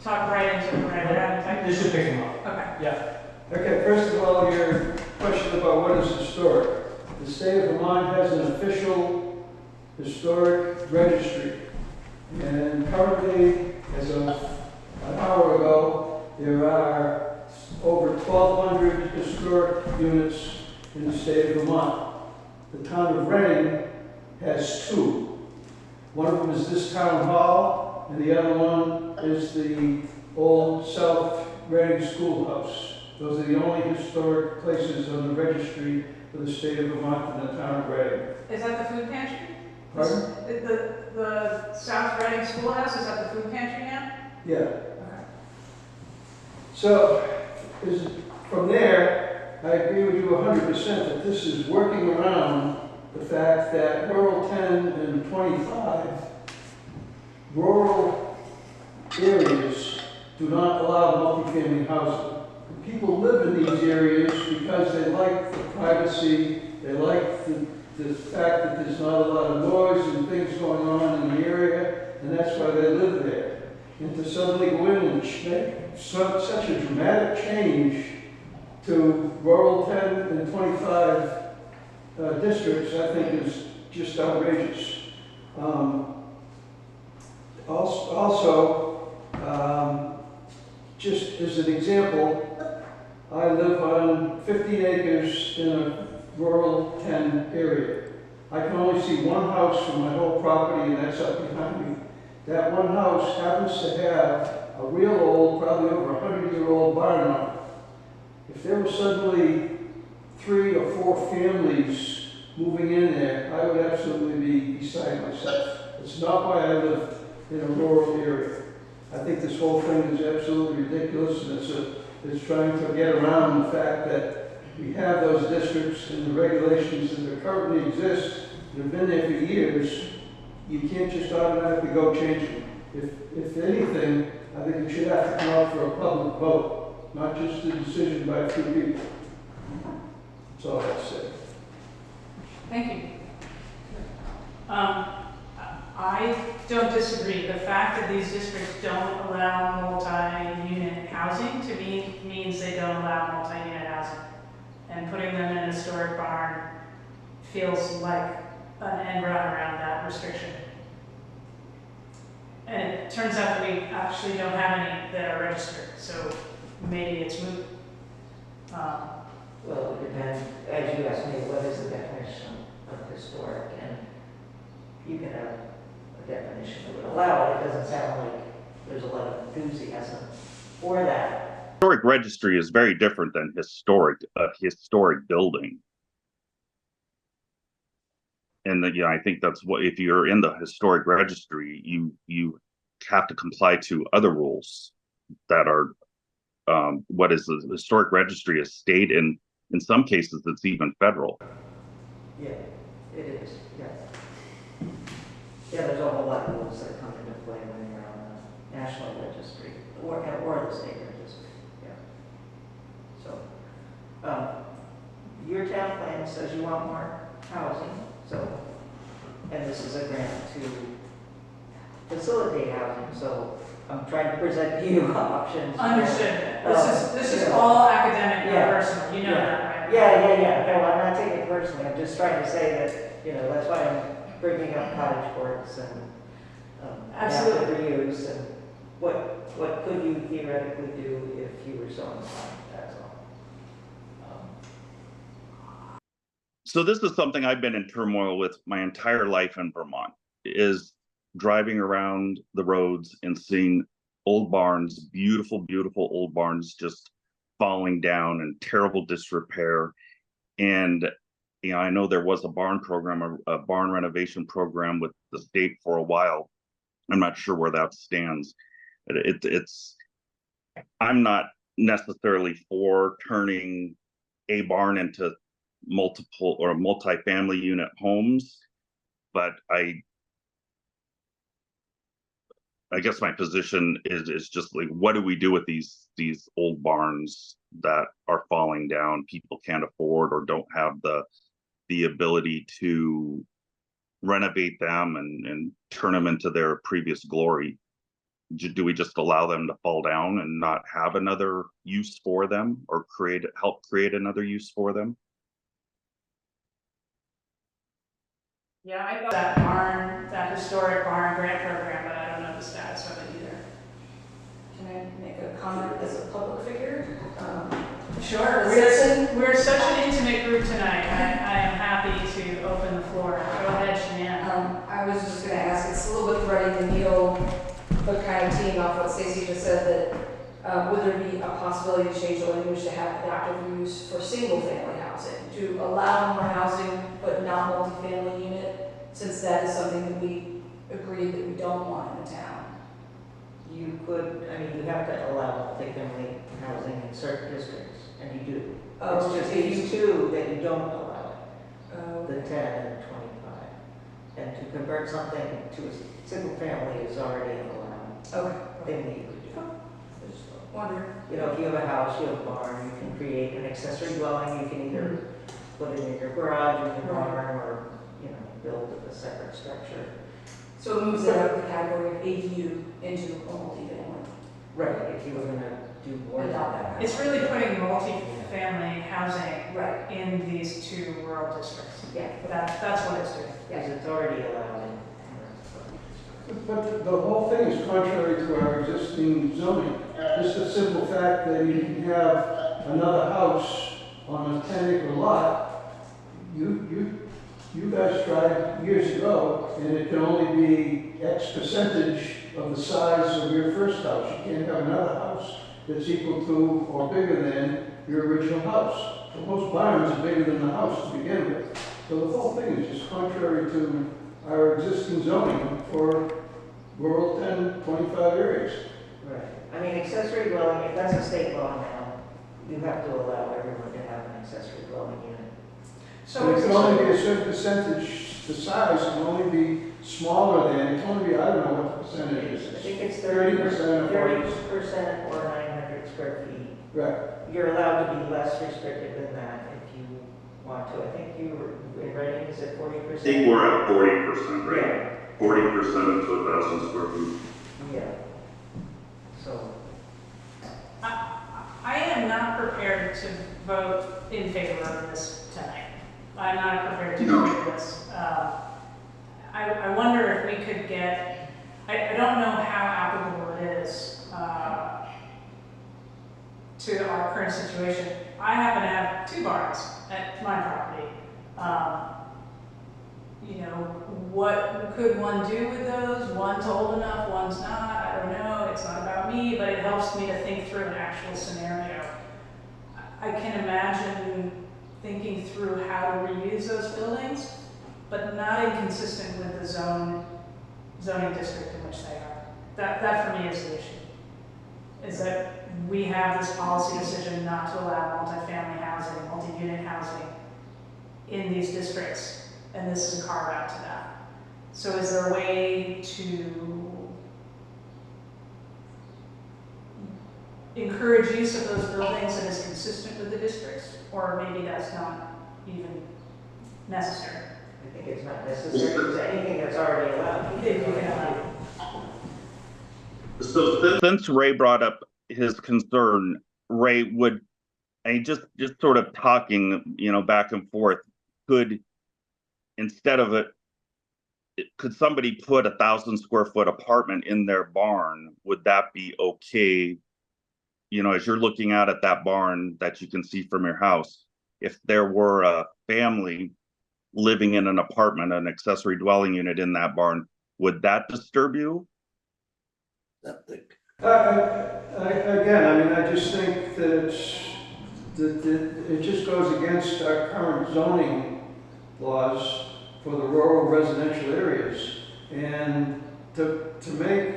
Talk right into it, right? This should pick him up. Okay. Yeah. Okay, first of all, your question about what is historic. The state of Vermont has an official historic registry. And currently, as of an hour ago, there are over 1,200 historic units in the state of Vermont. The town of Reading has 2. One of them is this town hall, and the other one is the old South Reading Schoolhouse. Those are the only historic places on the registry for the state of Vermont and the town of Reading. Is that the food pantry? Pardon? The South Reading Schoolhouse, is that the food pantry now? Yeah. Okay. So, from there, I agree with you 100% that this is working around the fact that rural 10 and 25, rural areas do not allow multifamily housing. People live in these areas because they like the privacy, they like the fact that there's not a lot of noise and things going on in the area, and that's why they live there. And to suddenly go in and make such a dramatic change to rural 10 and 25 districts, I think is just outrageous. Just as an example, I live on 15 acres in a rural 10 area. I can only see one house from my whole property, and that's up behind me. That one house happens to have a real old, probably over 100-year-old barn on it. If there were suddenly 3 or 4 families moving in there, I would absolutely be beside myself. It's not why I live in a rural area. I think this whole thing is absolutely ridiculous, and it's trying to get around the fact that we have those districts and the regulations that currently exist, that have been there for years. You can't just automatically go change them. If anything, I think it should have to come out for a public vote, not just a decision by a few people. That's all I have to say. Thank you. I don't disagree. The fact that these districts don't allow multi-unit housing, to me, means they don't allow multi-unit housing. And putting them in a historic barn feels like an end run around that restriction. And it turns out that we actually don't have any that are registered, so maybe it's moot. Well, it depends, as you asked me, what is the definition of historic? And you can have a definition that would allow it. It doesn't sound like there's a lot of enthusiasm for that. Historic registry is very different than historic building. And I think that's what, if you're in the historic registry, you have to comply to other rules that are, what is the historic registry, a state, and in some cases it's even federal. Yeah, it is, yeah. Yeah, there's a whole lot of rules that come into play when you're on the national registry or the state registry, yeah. So, your town plan says you want more housing, so, and this is a grant to facilitate housing, so I'm trying to present you options. Understood. This is all academic, not personal. You know that, right? Yeah. No, I'm not taking it personally. I'm just trying to say that, that's why I'm bringing up cottage courts and Absolutely. adaptive reuse and what could you theoretically do if you were so inclined, that's all. So this is something I've been in turmoil with my entire life in Vermont, is driving around the roads and seeing old barns, beautiful, beautiful old barns just falling down in terrible disrepair. And I know there was a barn program, a barn renovation program with the state for a while. I'm not sure where that stands. I'm not necessarily for turning a barn into multiple or multi-family unit homes, but I guess my position is just like, what do we do with these old barns that are falling down? People can't afford or don't have the ability to renovate them and turn them into their previous glory. Do we just allow them to fall down and not have another use for them, or help create another use for them? Yeah, I got that historic barn grant program, but I don't know the status of it either. Can I make a comment as a public figure? Sure. We're such an intimate group tonight. I am happy to open the floor. Go ahead, Shanann. I was just going to ask, it's a little bit threading the needle, but kind of teeing off what Stacy just said, that would there be a possibility to change the language to have adaptive use for single-family housing, to allow more housing but not multi-family unit, since that is something that we agreed that we don't want in the town? You could, you have to allow multifamily housing in certain districts, and you do. Oh, it's just these two that you don't allow it, the 10 and 25. And to convert something to a single family is already an allowed thing that you could do. Just wondering. If you have a house, you have a barn, you can create an accessory dwelling. You can either put it in your garage or your barn, or build a separate structure. So it moves it out of the category of ADU into a multifamily. Right, if you were going to do more than that. It's really putting multi-family housing in these two rural districts. Yeah. That's what it's doing. Yes, it's already allowed in. But the whole thing is contrary to our existing zoning. Just the simple fact that you can have another house on a 10-acre lot, you guys tried years ago, and it can only be X percentage of the size of your first house. You can't have another house that's equal to or bigger than your original house. So most barns are bigger than the house to begin with. So the whole thing is just contrary to our existing zoning for rural 10, 25 areas. Right. Accessory dwelling, if that's a state law now, you have to allow everyone to have an accessory dwelling unit. So it can only be a certain percentage, the size can only be smaller than, it can only be, I don't know what the percentage is. I think it's 30% or 30% or 900 square feet. Right. You're allowed to be less restrictive than that if you want to. I think you were in Reading, is it 40%? I think we're at 40%, right? 40% of 2,000 square feet. Yeah. So. I am not prepared to vote in favor of this tonight. I'm not prepared to do this. I wonder if we could get, I don't know how applicable it is to our current situation. I happen to have 2 barns at my property. What could one do with those? One's old enough, one's not. I don't know. It's not about me, but it helps me to think through an actual scenario. I can imagine thinking through how to reuse those buildings, but not inconsistent with the zoning district in which they are. That for me is the issue. Is that we have this policy decision not to allow multifamily housing, multi-unit housing in these districts, and this is a carve out to that. So is there a way to encourage use of those buildings that is consistent with the districts? Or maybe that's not even necessary? I think it's not necessary, because anything that's already allowed. If you can allow. So since Ray brought up his concern, Ray, would, and just sort of talking, back and forth, could, instead of could somebody put 1,000 square foot apartment in their barn? Would that be okay? As you're looking out at that barn that you can see from your house, if there were a family living in an apartment, an accessory dwelling unit in that barn, would that disturb you? Again, I mean, I just think that it just goes against our current zoning laws for the rural residential areas. And to make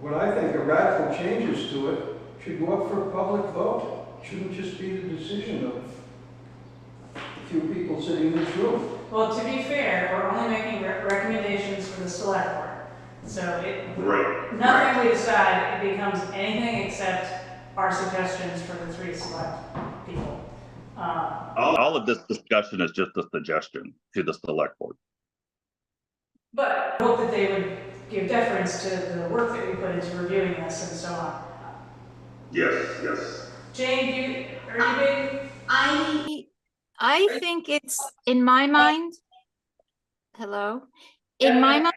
what I think are radical changes to it should go up for a public vote. It shouldn't just be the decision of a few people sitting in this room. Well, to be fair, we're only making recommendations for the select board. So nothing we decide, it becomes anything except our suggestions for the 3 select people. All of this discussion is just a suggestion to the select board. But I hope that they would give deference to the work that we put into reviewing this and so on. Yes. Jane, are you big? I think it's, in my mind, hello? In my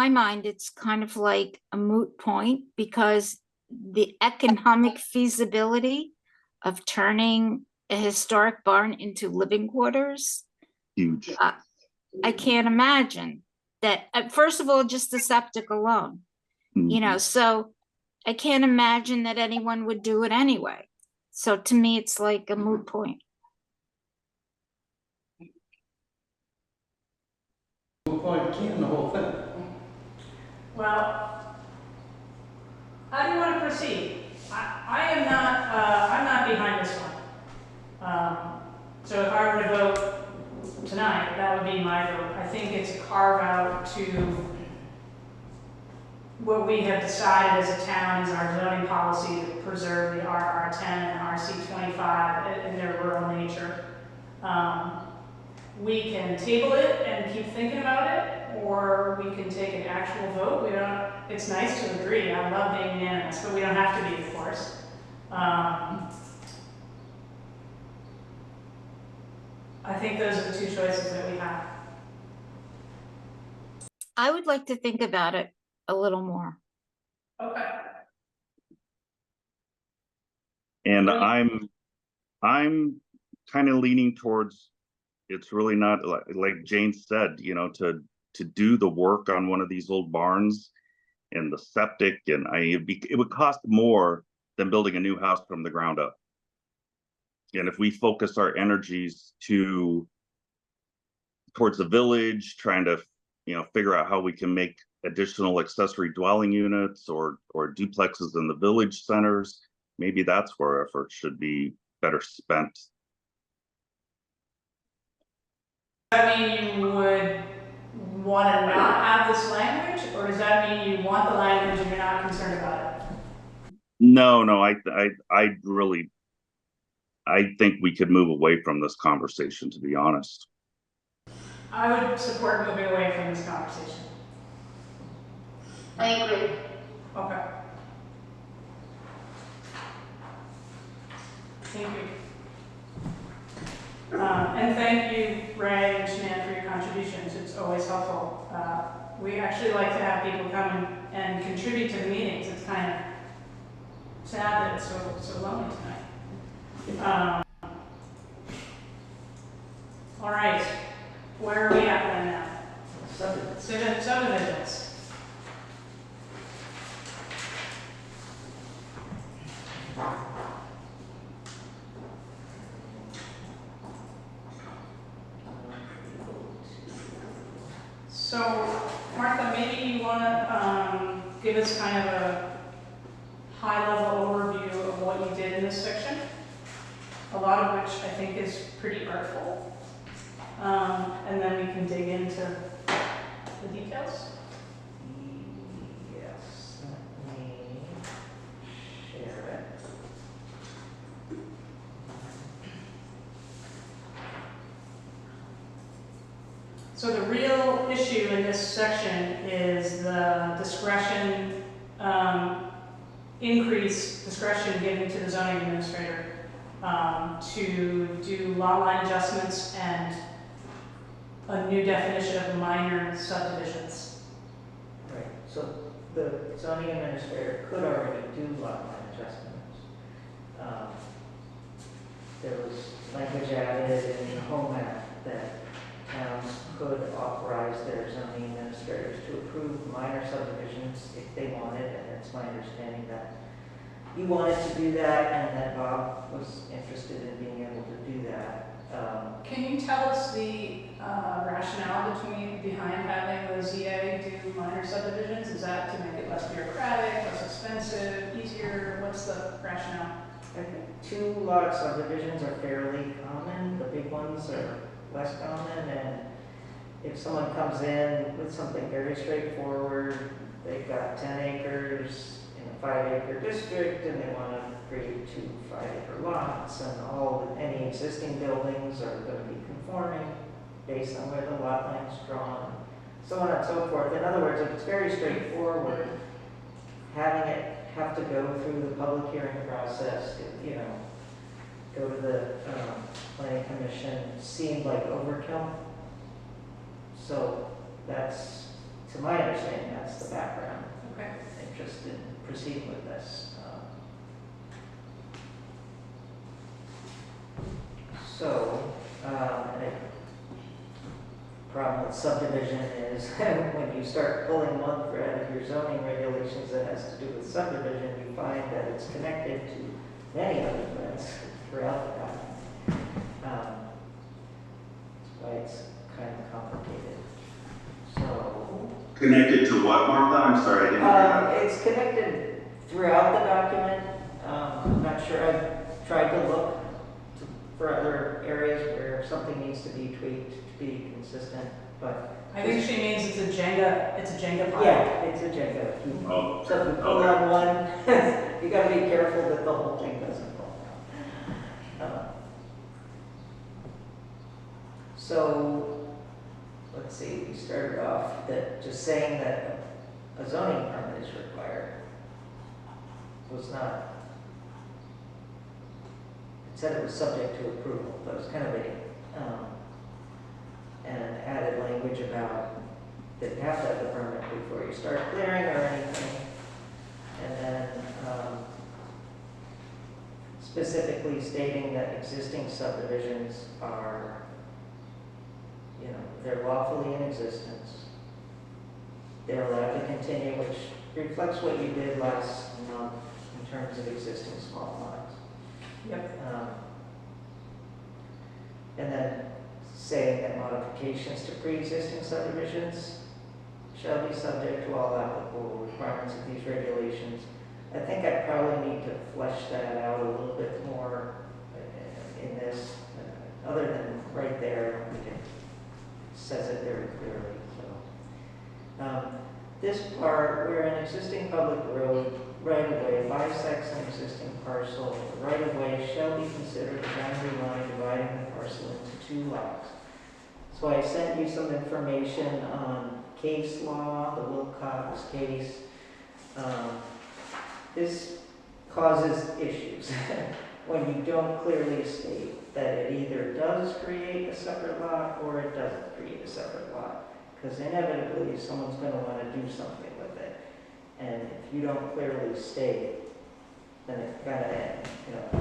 mind, it's kind of like a moot point, because the economic feasibility of turning a historic barn into living quarters, Huge. I can't imagine that. First of all, just the septic alone, so I can't imagine that anyone would do it anyway. So to me, it's like a moot point. The whole thing. Well, how do you want to proceed? I'm not behind this one. So if I were to vote tonight, that would be my vote. I think it's a carve out to what we have decided as a town is our zoning policy to preserve the RR10 and RC25 in their rural nature. We can table it and keep thinking about it, or we can take an actual vote. It's nice to agree. I love being unanimous, but we don't have to be, of course. I think those are the 2 choices that we have. I would like to think about it a little more. Okay. And I'm kind of leaning towards, it's really not like Jane said, to do the work on one of these old barns and the septic, and it would cost more than building a new house from the ground up. And if we focus our energies towards the village, trying to figure out how we can make additional accessory dwelling units or duplexes in the village centers, maybe that's where our efforts should be better spent. Does that mean you would want to not have this language, or does that mean you want the language and you're not concerned about it? No, I think we could move away from this conversation, to be honest. I would support moving away from this conversation. I agree. Okay. Thank you. And thank you, Ray and Shanann, for your contributions. It's always helpful. We actually like to have people come and contribute to the meetings. It's kind of sad that it's so lonely tonight. All right, where are we at right now? Subdivisions. So, Martha, maybe you want to give us kind of a high-level overview of what you did in this section, a lot of which I think is pretty artful. and then we can dig into the details. Yes, let me share it. So the real issue in this section is the discretion, increase discretion given to the zoning administrator to do lot line adjustments and a new definition of minor subdivisions. Right, so the zoning administrator could already do lot line adjustments. There was language added in the Home Act that towns could authorize their zoning administrators to approve minor subdivisions if they wanted, and it's my understanding that you wanted to do that, and that Bob was interested in being able to do that. Can you tell us the rationale behind having the ZA do minor subdivisions? Is that to make it less bureaucratic, less expensive, easier? What's the rationale? I think 2-lot subdivisions are fairly common. The big ones are less common, and if someone comes in with something very straightforward, they've got 10 acres in a 5-acre district, and they want to create 2 5-acre lots, and any existing buildings are going to be conforming based on where the lot line is drawn, so on and so forth. In other words, if it's very straightforward, having it have to go through the public hearing process, go to the planning commission, seemed like overkill. So that's, to my understanding, that's the background. Okay. Interest in proceeding with this. The problem with subdivision is when you start pulling one thread of your zoning regulations that has to do with subdivision, you find that it's connected to many other threads throughout the document. That's why it's kind of complicated. So Connected to what, Martha? I'm sorry, I didn't hear that. it's connected throughout the document. I'm not sure. I've tried to look for other areas where something needs to be tweaked to be consistent, but I think she means it's a Jenga pile. yeah, it's a Jenga. Oh, So if you pull okay. on one, you got to be careful that the whole thing doesn't fall down. So let's see. We started off that just saying that a zoning permit is required was not. Said it was subject to approval. That was kind of vague. And added language about that you have to have the permit before you start clearing or anything. And then specifically stating that existing subdivisions are, they're lawfully in existence. They're allowed to continue, which reflects what you did last month in terms of existing small lots. Yep. And then saying that modifications to pre-existing subdivisions shall be subject to all applicable requirements of these regulations. I think I probably need to flesh that out a little bit more in this, other than right there, it says it very clearly. So, this part, where an existing public road right-of-way bisects an existing parcel, the right-of-way shall be considered a boundary line dividing the parcel into 2 lots. So I sent you some information on case law, the Wilcox case. This causes issues when you don't clearly state that it either does create a separate lot or it doesn't create a separate lot. Because inevitably someone's going to want to do something with it. And if you don't clearly state, then it kind of,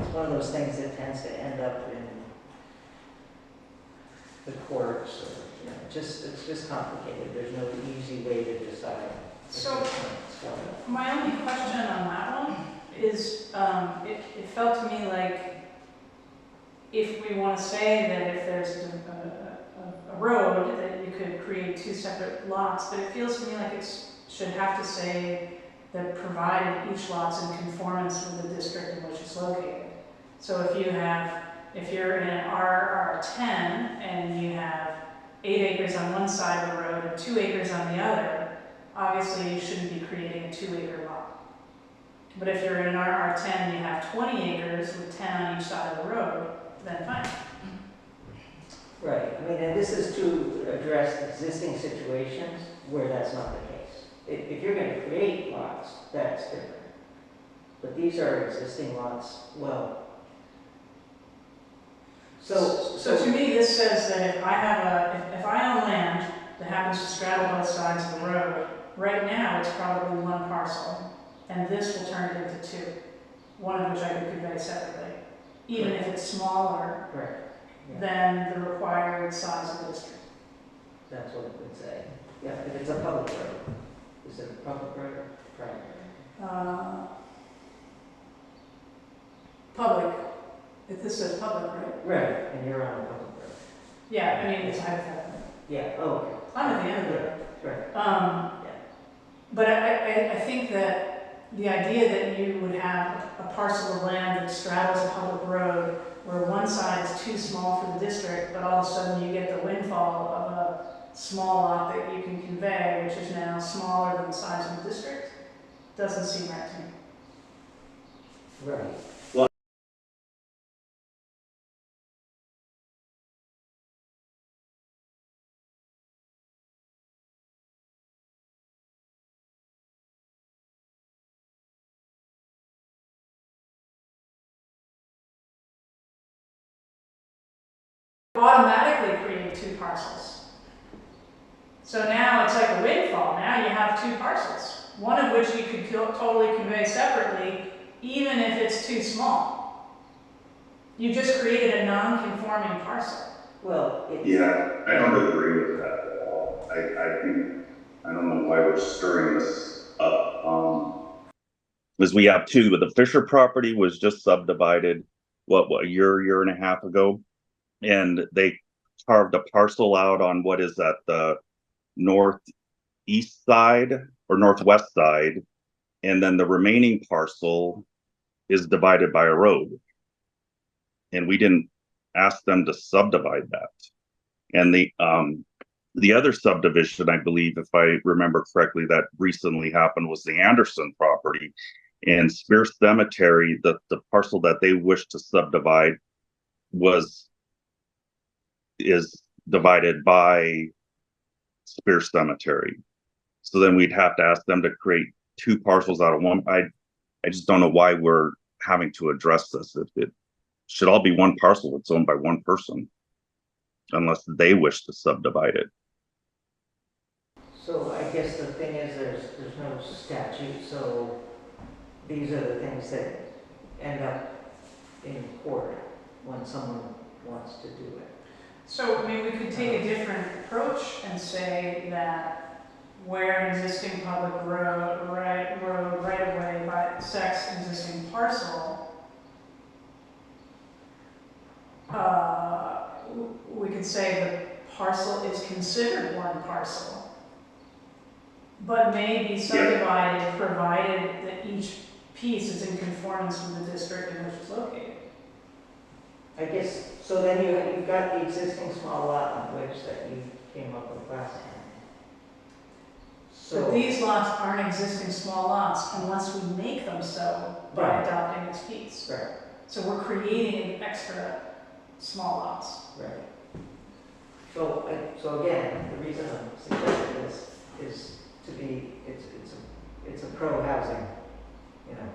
it's one of those things that tends to end up in the courts. Or, it's just complicated. There's no easy way to decide. So my only question on that one is, it felt to me like if we want to say that if there's a road that you could create 2 separate lots, but it feels to me like it should have to say that provided each lot's in conformance with the district in which it's located. So if you have if you're in an RR10 and you have 8 acres on one side of the road and 2 acres on the other, obviously you shouldn't be creating a 2-acre lot. But if you're in an RR10 and you have 20 acres with 10 on each side of the road, then fine. Right, I mean, and this is to address existing situations where that's not the case. If you're gonna create lots, that's different. But these are existing lots, well. So to me, this says that if I have if I own land that happens to straddle both sides of the road, right now it's probably one parcel, and this will turn it into 2, one of which I could convey separately, even if it's smaller Correct. Yeah. than the required size of the district. That's what it would say. Yeah, if it's a public road. Is it a public road or private? Public. If this says public, right? Right, and you're on a public road. Yeah, I mean, it's hypothetical. Yeah, oh, okay. I'm at the end of the road. Right. But I think that the idea that you would have a parcel of land that straddles a public road where one side is too small for the district, but all of a sudden you get the windfall of a small lot that you can convey, which is now smaller than the size of the district, doesn't seem right to me. Right. Automatically create 2 parcels. So now it's like a windfall. Now you have 2 parcels, one of which you could totally convey separately, even if it's too small. You just created a non-conforming parcel. Well, Yeah, I don't agree with that at all. I think, I don't know why we're stirring this up. Because we have 2, but the Fisher property was just subdivided, what, a year and a half ago? And they carved a parcel out on what is that, the northeast side or northwest side, and then the remaining parcel is divided by a road. And we didn't ask them to subdivide that. And the other subdivision, I believe, if I remember correctly, that recently happened was the Anderson property. And Spear Cemetery, the parcel that they wish to subdivide is divided by Spear Cemetery. So then we'd have to ask them to create 2 parcels out of one. I just don't know why we're having to address this. It should all be one parcel that's owned by one person, unless they wish to subdivide it. so I guess the thing is there's no statute, so these are the things that end up in court when someone wants to do it. So, I mean, we could take a different approach and say that where an existing public road right of way bisects an existing parcel, we could say the parcel is considered one parcel, but may be subdivided provided that each piece is in conformance with the district in which it's located. I guess, so then you've got the existing small lot on which that you came up with last time. But these lots aren't existing small lots unless we make them so by Right. adopting this piece. Right, So we're creating extra small lots. right. So again, the reason I'm suggesting this is to be, it's a pro-housing, you know.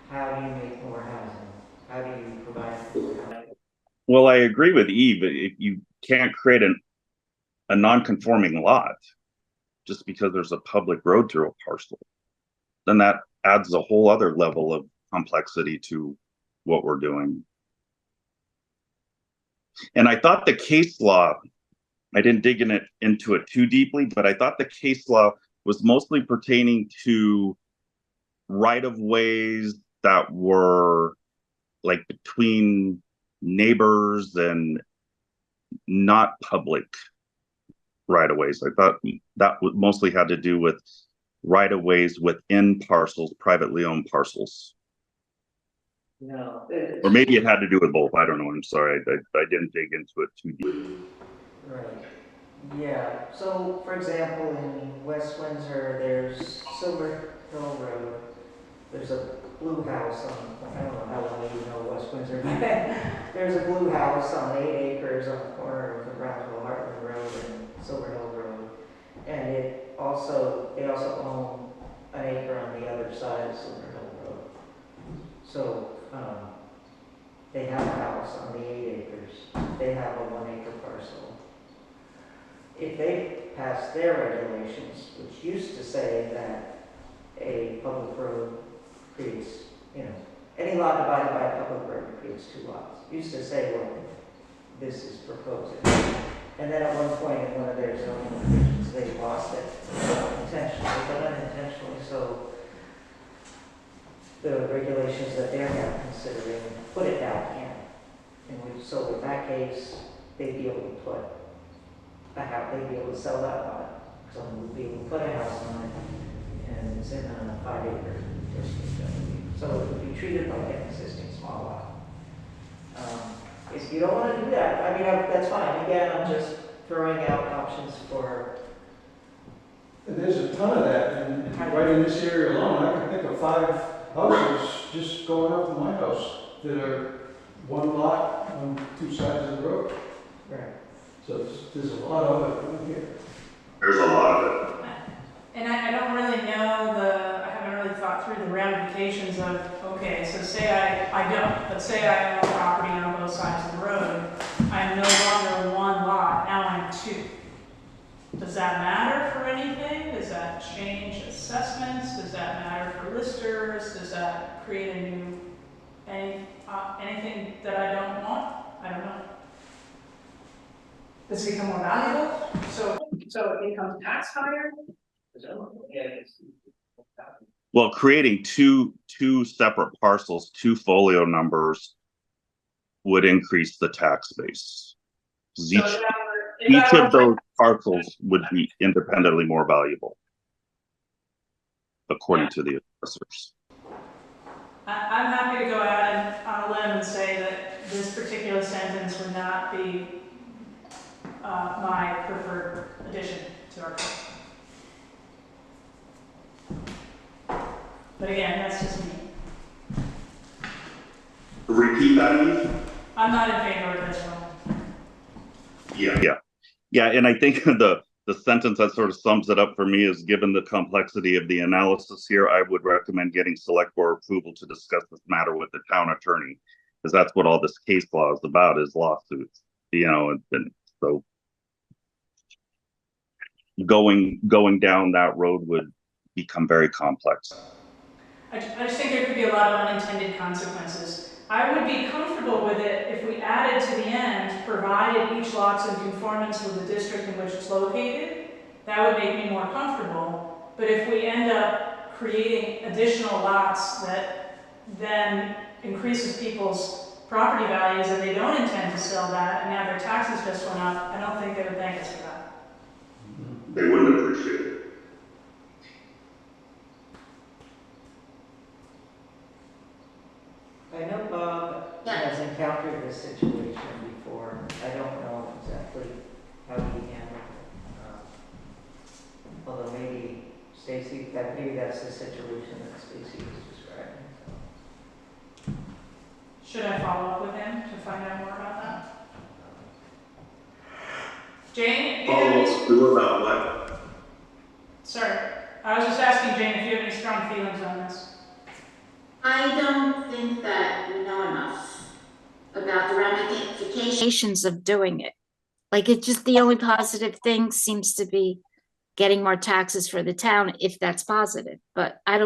How do you make more housing? How do you provide more housing? Well, I agree with Eve. If you can't create a non-conforming lot just because there's a public road through a parcel, then that adds a whole other level of complexity to what we're doing. And I thought the case law, I didn't dig into it too deeply, but I thought the case law was mostly pertaining to right-of-ways that were like between neighbors and not public right-of-ways. I thought that mostly had to do with right-of-ways within parcels, privately owned parcels. No. Or maybe it had to do with both. I don't know. I'm sorry. I didn't dig into it too deep. Right. Yeah. So, for example, in West Windsor, there's Silver Hill Road. There's a blue house on, I don't know how well you know West Windsor, but there's a blue house on 8 acres on the corner of the Brownsville Heartland Road and Silver Hill Road. And they also own an acre on the other side of Silver Hill Road. So, they have a house on the 8 acres. They have a 1 acre parcel. If they pass their regulations, which used to say that a public road creates, any lot divided by a public road creates 2 lots. Used to say what this is proposing. And then at one point in one of their zoning revisions, they lost it, not intentionally, but unintentionally. So the regulations that they're now considering put it back in. So in that case, they'd be able to put a house, they'd be able to sell that lot. Someone would be able to put a house on it, and it's in a 5 acre district. So it would be treated like an existing small lot. If you don't want to do that, I mean, that's fine. Again, I'm just throwing out options for. And there's a ton of that, and right in this area alone, I can think of 5 houses just going up from my house that are 1 lot on 2 sides of the road. Right. So there's a lot of it right here. There's a lot of it. And I don't really know I haven't really thought through the ramifications of, okay, so say I don't, but say I own property on both sides of the road. I'm no longer 1 lot, now I'm 2. Does that matter for anything? Does that change assessments? Does that matter for listers? Does that create a new, anything that I don't want? I don't know. Does it become more valuable? So it becomes tax higher? Well, creating two separate parcels, 2 folio numbers would increase the tax base. Each of those parcels would be independently more valuable, according to the assessors. I'm happy to go out on a limb and say that this particular sentence would not be my preferred addition to our code. But again, that's just me. Repeat that, Eve? I'm not in favor of this one. Yeah, and I think the sentence that sort of sums it up for me is, given the complexity of the analysis here, I would recommend getting select board approval to discuss this matter with the town attorney, because that's what all this case law is about, is lawsuits. And so going down that road would become very complex. I just think there could be a lot of unintended consequences. I would be comfortable with it if we added to the end, provided each lot's in conformance with the district in which it's located. That would make me more comfortable. But if we end up creating additional lots that then increases people's property values and they don't intend to sell that, and now their taxes just went up, I don't think they would thank us for that. They wouldn't appreciate it. I know Bob has encountered this situation before. I don't know exactly how he handled it. Although maybe maybe that's the situation that Stacy was describing. So. Should I follow up with him to find out more about that? Jane, do you have any... about what? Sorry, I was just asking Jane if you have any strong feelings on this. I don't think that we know enough about the ramifications Of doing it. Like, it's just the only positive thing seems to be getting more taxes for the town, if that's positive. But I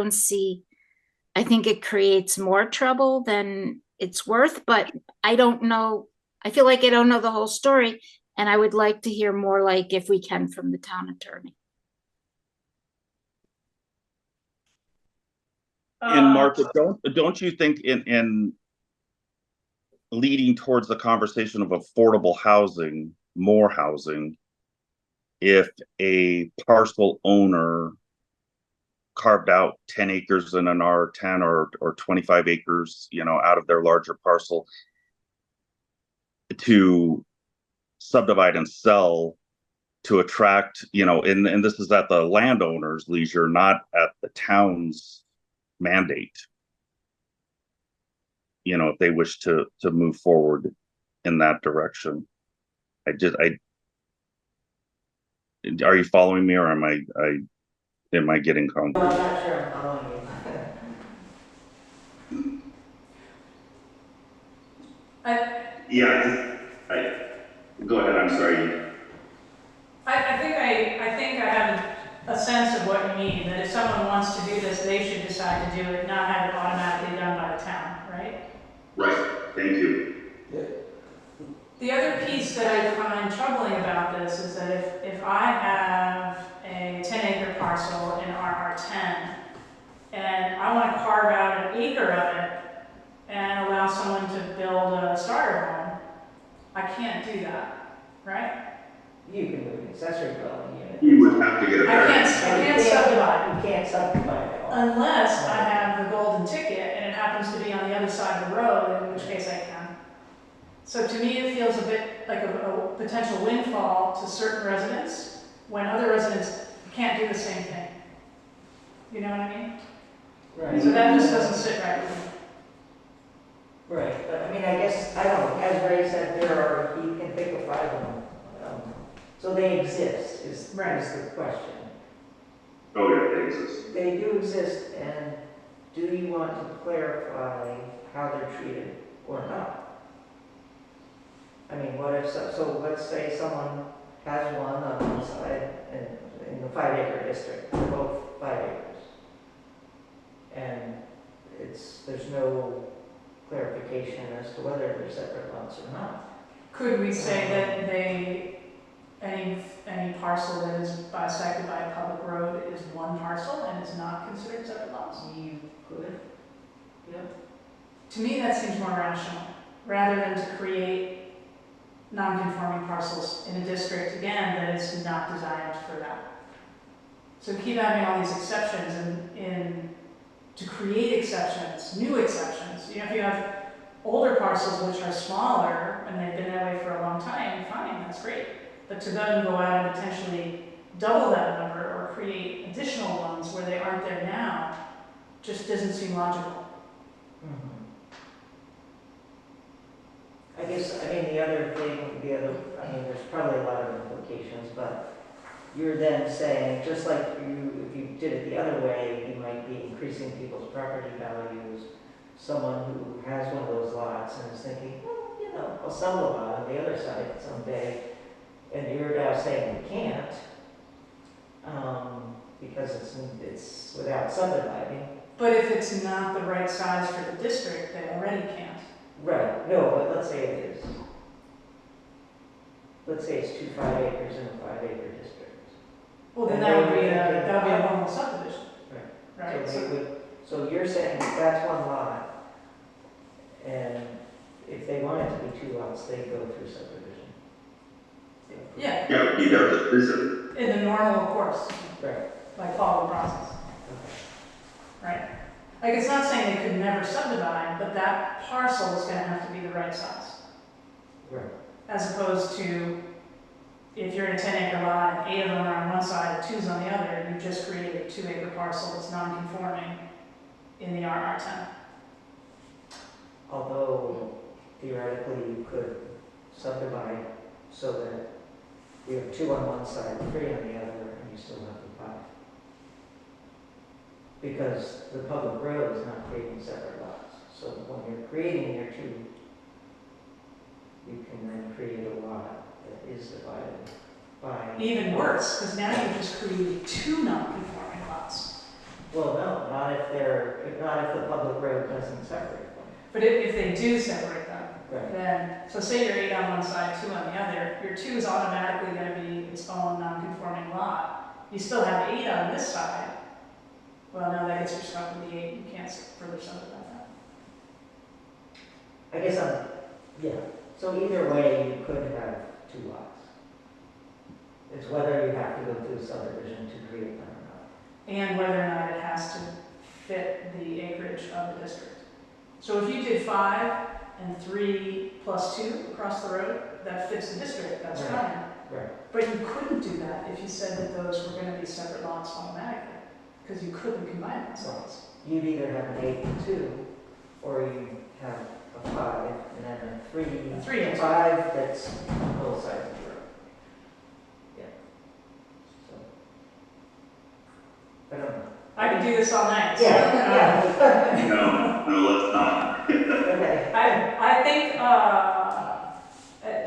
think it creates more trouble than it's worth, but I don't know. I feel like I don't know the whole story, and I would like to hear more, like, if we can, from the town attorney. And Martha, don't you think in leading towards the conversation of affordable housing, more housing, if a parcel owner carved out 10 acres in an R10 or 25 acres, out of their larger parcel to subdivide and sell to attract, and this is at the landowner's leisure, not at the town's mandate. If they wish to move forward in that direction. Are you following me, or am I getting confused? I'm not sure I'm following you. Yeah, go ahead, I'm sorry. I think I have a sense of what you mean, that if someone wants to do this, they should decide to do it, not have it automatically done by the town, right? Right, thank you. The other piece that I find troubling about this is that if I have a 10-acre parcel in RR10 and I want to carve out an acre of it and allow someone to build a starter home, I can't do that, right? You can move an accessory dwelling unit. You would have to get a I variance. can't subdivide. You can't subdivide at all. Unless I have the golden ticket and it happens to be on the other side of the road, in which case I can. So to me, it feels a bit like a potential windfall to certain residents when other residents can't do the same thing. You know what I mean? Right. So that just doesn't sit right with me. Right, but I mean, I guess, I don't know, as Ray said, you can think of 5 of them. So they exist, is the question. Oh yeah, they exist. They do exist, and do you want to clarify how they're treated or not? I mean, what if, so let's say someone has one on one side in the 5-acre district, they're both 5 acres. And there's no clarification as to whether they're separate lots or not. Could we say that any parcel that is bisected by a public road is one parcel and is not considered separate lots? You could, yep. To me, that seems more rational, rather than to create non-conforming parcels in a district, again, that is not designed for that. So keep having all these exceptions to create exceptions, new exceptions. If you have older parcels which are smaller and they've been that way for a long time, fine, that's great. But to then go out and potentially double that number or create additional ones where they aren't there now just doesn't seem logical. Mm-hmm. I guess, the other thing, there's probably a lot of implications, but you're then saying, just like if you did it the other way, you might be increasing people's property values. Someone who has one of those lots and is thinking, well, I'll sell the lot on the other side someday, and you're now saying you can't, because it's without subdividing. But if it's not the right size for the district, they already can't. Right, no, but let's say it is. Let's say it's 2 5 acres in a 5-acre district. Well, then that would be a normal subdivision. Right. So you're saying that's one lot, and if they want it to be 2 lots, they go through subdivision. Yeah. Yeah, it would be their decision. In the normal course. Right. Like follow the process. Okay. Right? Like, it's not saying they could never subdivide, but that parcel is going to have to be the right size. Right. As opposed to, if you're in a 10-acre lot and 8 of them are on one side and 2's on the other, you just created a 2-acre parcel that's non-conforming in the RR10. Although, theoretically, you could subdivide so that you have 2 on one side, 3 on the other, and you still have the 5. Because the public road is not creating separate lots. So when you're creating your 2, you can then create a lot that is divided by... Even worse, because now you've just created 2 non-conforming lots. Well, no, not if the public road doesn't separate them. But if they do separate them, Right. then, so say you're 8 on one side, 2 on the other, your 2 is automatically going to be its own non-conforming lot. You still have 8 on this side. Well, no, that gets you stuck with the 8. You can't further subdivide that. I guess yeah. So either way, you could have 2 lots. It's whether you have to go through subdivision to create them or not. And whether or not it has So if you did 5 and 3 plus 2 across the road, that fits the district, that's Right. fine. Right. But you couldn't do that if you said that those were gonna be separate lots automatically, because you couldn't combine those lots. You'd either have an 8 and 2, or you have a 5, and then a 3. A 3 and 2. 5 that's both sides of the road. Yeah. So. I don't know. I could do this all night. So, Yeah. No, let's not. Okay. I think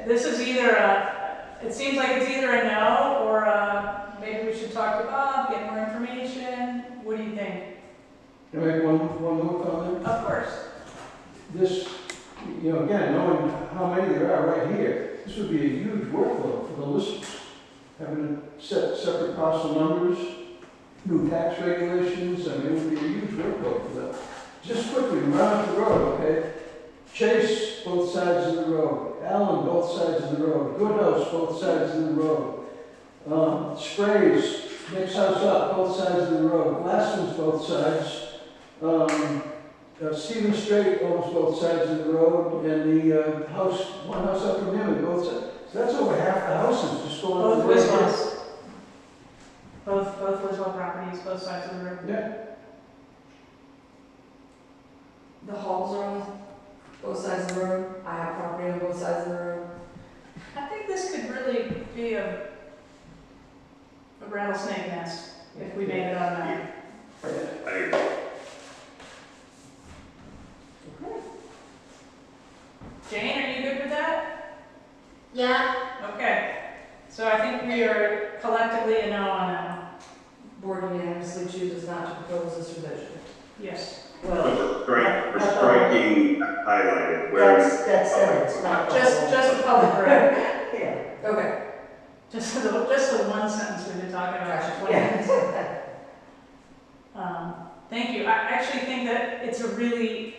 this is either it seems like it's either a no or maybe we should talk to Bob, get more information. What do you think? Can I make one more comment? Of course. This, again, knowing how many there are right here, this would be a huge workload for the listers. Having to set separate parcel numbers, new tax regulations, I mean, it would be a huge workload for them. Just quickly, run up the road, okay? Chase, both sides of the road. Allen, both sides of the road. Goodhouse, both sides of the road. Sprays, next house up, both sides of the road. Glassman's, both sides. Stephen Strait owns both sides of the road, and the house, one house up from him, both sides. So that's over half the houses just going up Both the road. Wiswells. Both Wiswell properties, both sides of the road. Yeah. The halls are on both sides of the road. I have property on both sides of the road. I think this could really be a rattlesnake nest if we made it automatic. I agree. Jane, are you good with that? Yeah, Okay. So I think we are collectively a no on that one. Board unanimously chooses not to propose this revision. Yes. Well, For striking highlighted, where that's sentence, not the whole. Just the public road. Yeah. Okay. Just the one sentence we've been talking about for 20 minutes. Thank you. I actually think that it's a really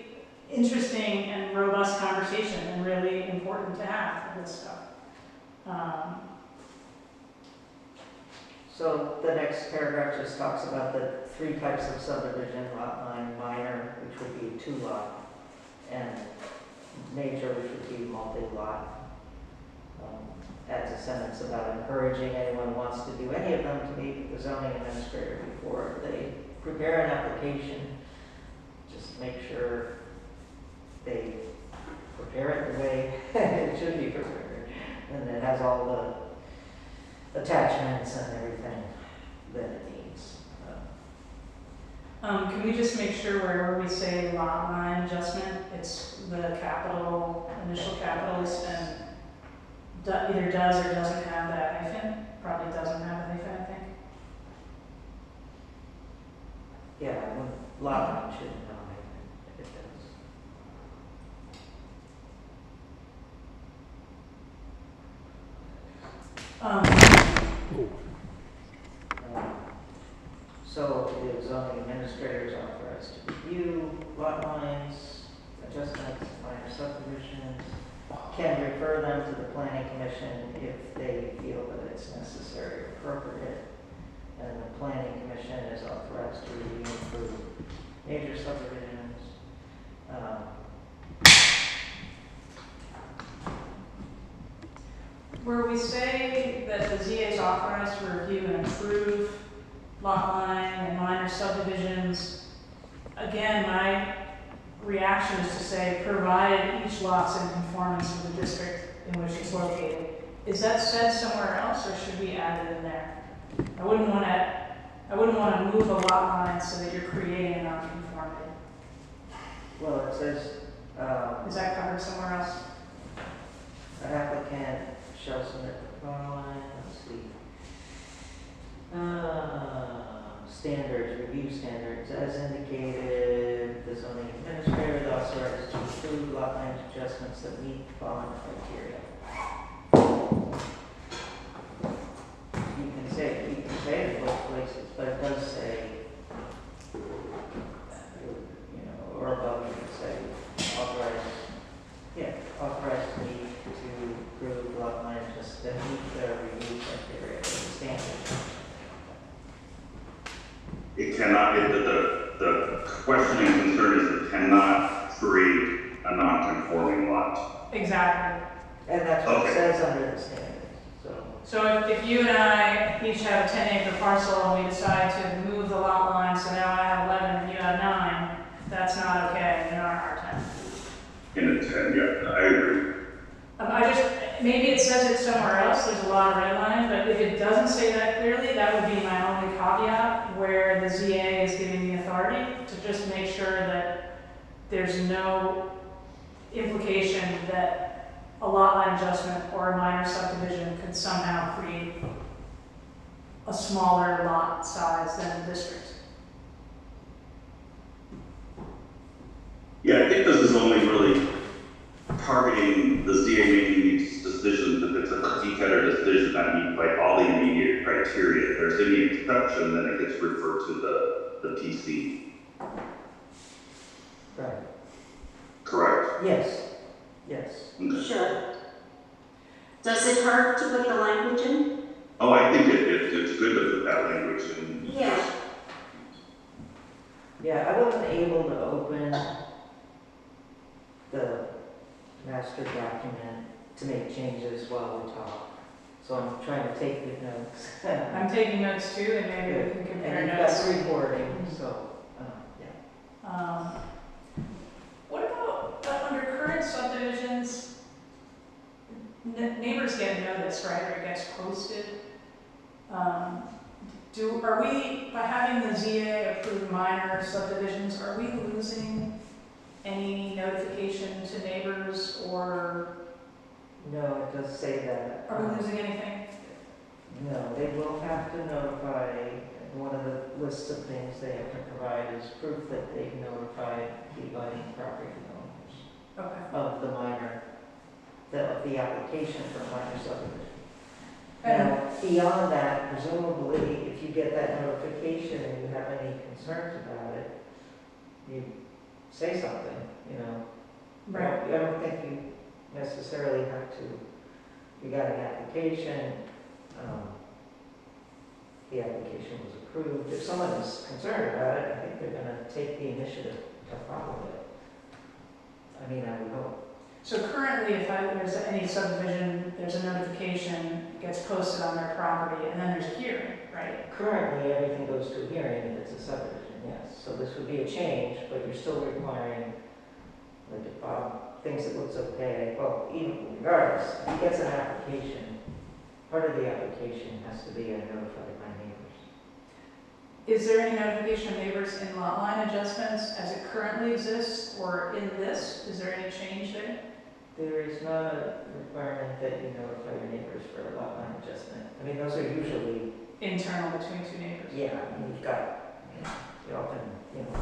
interesting and robust conversation and really important to have for this stuff. So the next paragraph just talks about the 3 types of subdivision: lot line, minor, which would be 2 lot, and major, which would be multi-lot. Adds a sentence about encouraging anyone who wants to do any of them to meet the zoning administrator before they prepare an application. Just make sure they prepare it the way it should be prepared, and it has all the attachments and everything that it needs. Can we just make sure wherever we say lot line adjustment, it's the capital, initial capitals, and either does or doesn't have that hyphen? Probably doesn't have a hyphen, I think. Yeah, lot line shouldn't know if it does. So the zoning administrator is authorized to review lot lines, adjustments, minor subdivisions, can refer them to the planning commission if they feel that it's necessary or appropriate. And the planning commission is authorized to review and approve major subdivisions. Where we say that the ZA is authorized to review and approve lot line and minor subdivisions, again, my reaction is to say, provided each lot's in conformance with the district in which it's located. Is that said somewhere else, or should we add it in there? I wouldn't want to move a lot line so that you're creating a nonconformity. Well, it says, Is that covered somewhere else? an applicant shall submit the following, let's see. Standards, review standards, as indicated, the zoning administrator is authorized to approve lot line adjustments that meet the following criteria. You can say it in both places, but it does say, or above, you can say authorized to meet to approve lot line adjustments that meet the review criteria, the standards. it cannot, the question and concern is it cannot create a non-conforming lot. Exactly. And that's what Okay. it says under the standards, so. So if you and I each have a 10-acre parcel and we decide to move the lot line, so now I have 11 and you have 9, that's not okay in our R10. In a 10, yeah, I agree. Maybe it says it somewhere else, there's a lot of red lines, but if it doesn't say that clearly, that would be my only caveat, where the ZA is giving the authority to just make sure that there's no implication that a lot line adjustment or a minor subdivision could somehow create a smaller lot size than the district. Yeah, I think this is only really targeting the ZA making these decisions if it's a cookie-cutter decision that meets like all the immediate criteria. If there's any exception, then it gets referred to the PC. Right. Correct? Yes, yes. Okay. Sure. Does it hurt to put the language in? Oh, I think it's good to put that language in. Yeah. Yeah, I wasn't able to open the master document to make changes while we talk. So I'm trying to take the notes. I'm taking notes too, and maybe we can compare And you've notes. got recording, so, yeah. What about under current subdivisions? Neighbors get notice, right, or it gets posted. Are we, by having the ZA approve minor subdivisions, are we losing any notification to neighbors, or No, it does say that. are we losing anything? No, they will have to notify, one of the lists of things they have to provide is proof that they've notified the abutting property owners Okay. of the minor, of the application for minor subdivision. And Now, beyond that, presumably, if you get that notification and you have any concerns about it, you say something, you know. right. I don't think you necessarily have to, you got an application, the application was approved. If someone is concerned about it, I think they're gonna take the initiative to follow it. I mean, I would hope. So currently, if there's any subdivision, there's a notification, it gets posted on their property, and then there's a hearing, right? Currently, everything goes to a hearing if it's a subdivision, yes. So this would be a change, but you're still requiring, like, if Bob thinks it looks okay, well, even regardless, if he gets an application, part of the application has to be notified by neighbors. Is there any notification of neighbors in lot line adjustments as it currently exists, or in this? Is there any change there? There is not a requirement that you notify your neighbors for a lot line adjustment. I mean, those are usually, Internal between two neighbors? yeah, I mean, you've got, you're often,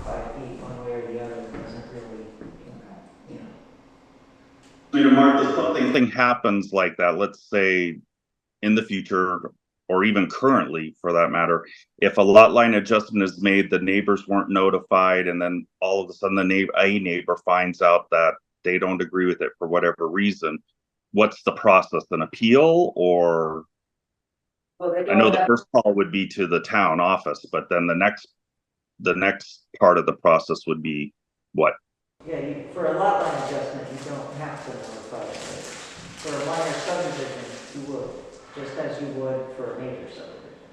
5 feet one way or the other, it doesn't really, you know. Martha, something happens like that, let's say in the future, or even currently for that matter, if a lot line adjustment is made, the neighbors weren't notified, and then all of a sudden a neighbor finds out that they don't agree with it for whatever reason, what's the process? An appeal? Or Well, they I know don't the have, first call would be to the town office, but then the next part of the process would be what? yeah, for a lot line adjustment, you don't have to notify the neighbors. For a minor subdivision, you would, just as you would for a major subdivision.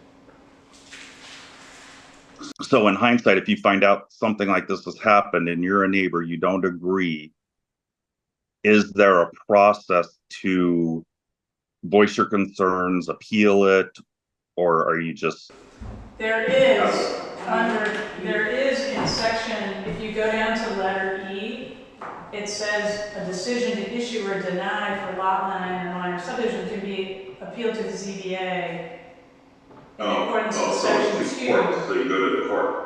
So in hindsight, if you find out something like this has happened and you're a neighbor, you don't agree, is there a process to voice your concerns, appeal it, or are you just? There is in section, if you go down to letter E, it says a decision to issue or deny for lot line or minor subdivision can be appealed to the ZBA in accordance with section 2. So you go to the court.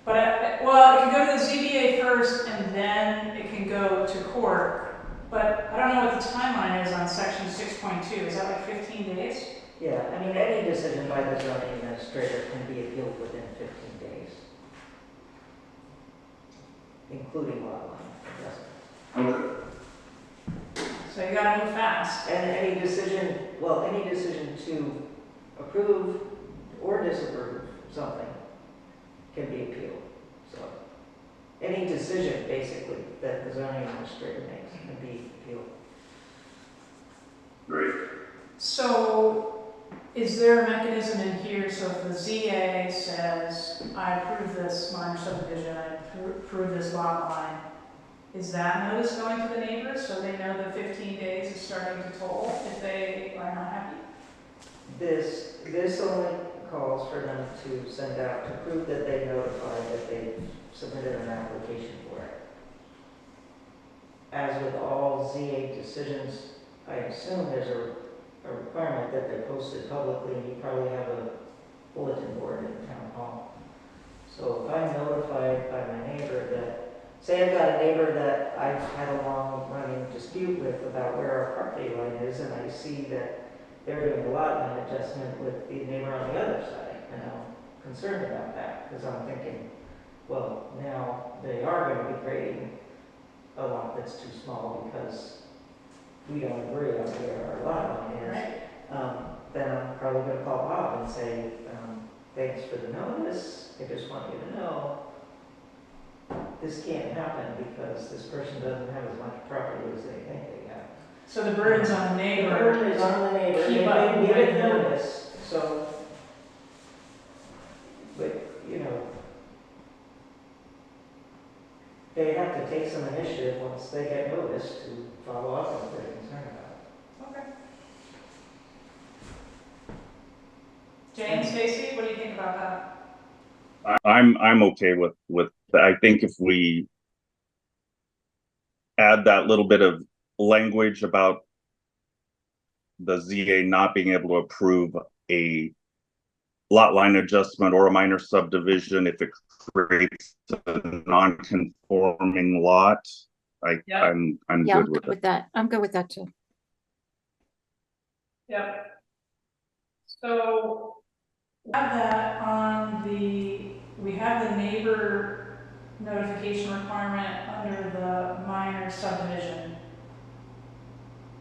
But, well, it can go to the ZBA first and then it can go to court. But I don't know what the timeline is on section 6.2. Is that like 15 days? Yeah, I mean, any decision by the zoning administrator can be appealed within 15 days, including lot line adjustment. Okay. So you gotta move fast. And any decision to approve or disapprove something can be appealed, so. any decision basically that the zoning administrator makes can be appealed. Great. So is there a mechanism in here, so if the ZA says, I approve this minor subdivision, I approve this lot line, is that notice going to the neighbors so they know the 15 days is starting to toll if they are not happy? This only calls for them to send out to prove that they notify that they submitted an application for it. As with all ZA decisions, I assume there's a requirement that they're posted publicly, and you probably have a bulletin board in town hall. So if I'm notified by my neighbor that, say I've got a neighbor that I've had a long running dispute with about where our property line is, and I see that they're doing a lot line adjustment with the neighbor on the other side, and I'm concerned about that, because I'm thinking, well, now they are going to be creating a lot that's too small because we don't agree on where our lot line is. Right. Then I'm probably going to call Bob and say, thanks for the notice. I just want you to know this can't happen because this person doesn't have as much property as they think they have. So the burden's on the neighbor. The burden is on the neighbor. Keep They up give it with notice. So, but you know, they have to take some initiative once they get notice to follow up on what they're concerned about. Okay. Jane, Stacy, what do you think about that? I'm okay with that. I think if we add that little bit of language about the ZA not being able to approve a lot line adjustment or a minor subdivision if it creates a non-conforming lot, I'm Yeah, good I'm with good it. with that. I'm good with that too. Yep. So we have that on we have the neighbor notification requirement under the minor subdivision.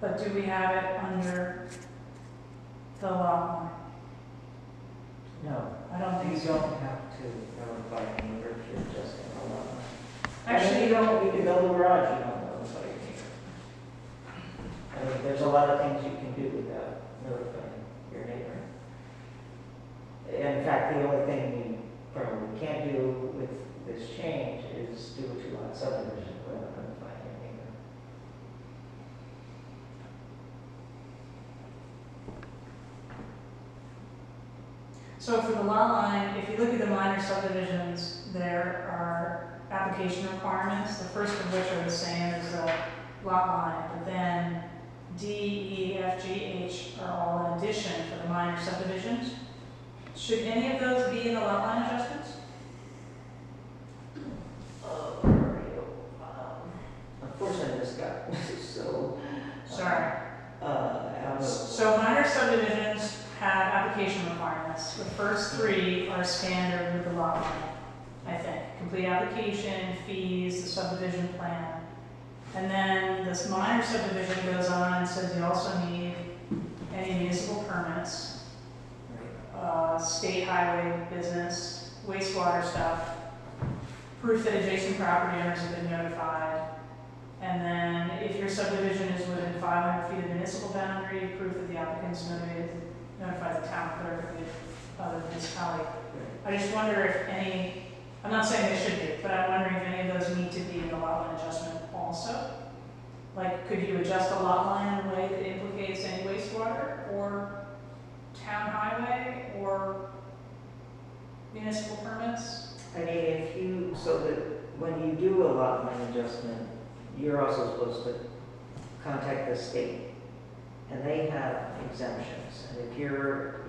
But do we have it under the lot line? No, I don't think you so. don't have to notify a neighbor if you're adjusting a lot line. Actually, you don't. You can build a garage. You don't notify your neighbor. I mean, there's a lot of things you can do without notifying your neighbor. In fact, the only thing you probably can't do with this change is do a 2-lot subdivision without notifying your neighbor. so for the lot line, if you look at the minor subdivisions, there are application requirements, the first of which are the same as the lot line, but then D, E, F, G, H are all in addition for the minor subdivisions. Should any of those be in the lot line adjustments? Unfortunately, I just got so. Sorry. Out of. So minor subdivisions have application requirements. The first 3 are standard with the lot line, I think. Complete application, fees, the subdivision plan. And then this minor subdivision goes on and says you also need any municipal permits, state highway business, wastewater stuff, proof that adjacent property owners have been notified, and then if your subdivision is within 500 feet of municipal boundary, proof that the applicant's notified the town clerk of the other municipality. I just wonder if any, I'm not saying they should be, but I'm wondering if any of those need to be in the lot line adjustment also. Like, could you adjust a lot line in a way that implicates any wastewater or town highway or municipal permits? I mean, if you, so that when you do a lot line adjustment, you're also supposed to contact the state, and they have exemptions. And if your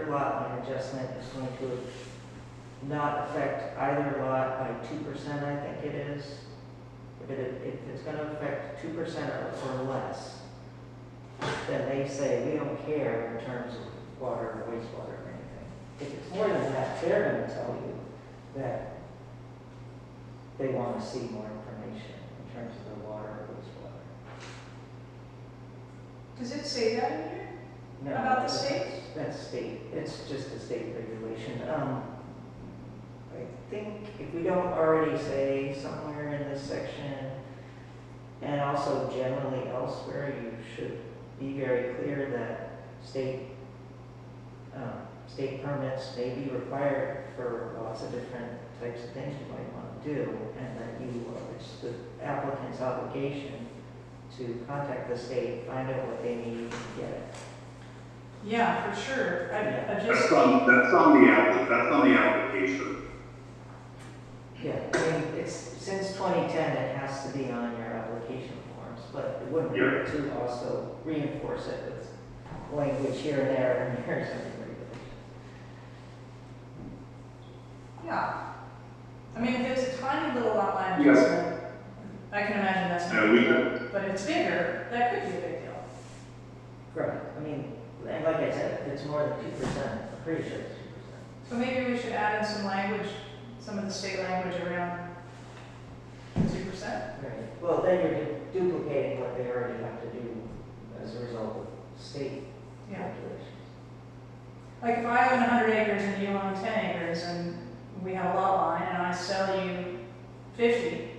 lot line adjustment is going to not affect either lot by 2%, I think it is, if it's going to affect 2% or less, then they say we don't care in terms of water or wastewater or anything. If it's more than that, they're going to tell you that they want to see more information in terms of the water or wastewater. Does it say that in here? No, About the state? That's state. It's just a state regulation. I think if if we don't already say somewhere in this section, and also generally elsewhere, you should be very clear that state permits may be required for lots of different types of things you might want to do, and that it's the applicant's obligation to contact the state, find out what they need, and get it. Yeah, for sure. I That's just, on the application. Yeah, I mean, it's, since 2010, it has to be on your application forms, but it wouldn't hurt to also reinforce it with language here and there, and here's something regulation. yeah. I mean, if it's a tiny little lot line Yeah. adjustment, I can imagine that's not a we big can. deal. But if it's bigger, that could be a big deal. Right, I mean, and like I said, if it's more than 2%, I'm pretty sure it's 2%. So maybe we should add in some language, some of the state language around 2%. Right, well, then you're duplicating what they already have to do as a result of state Yeah. regulations. Like if I own 100 acres and you own 10 acres and we have a lot line and I sell you 50,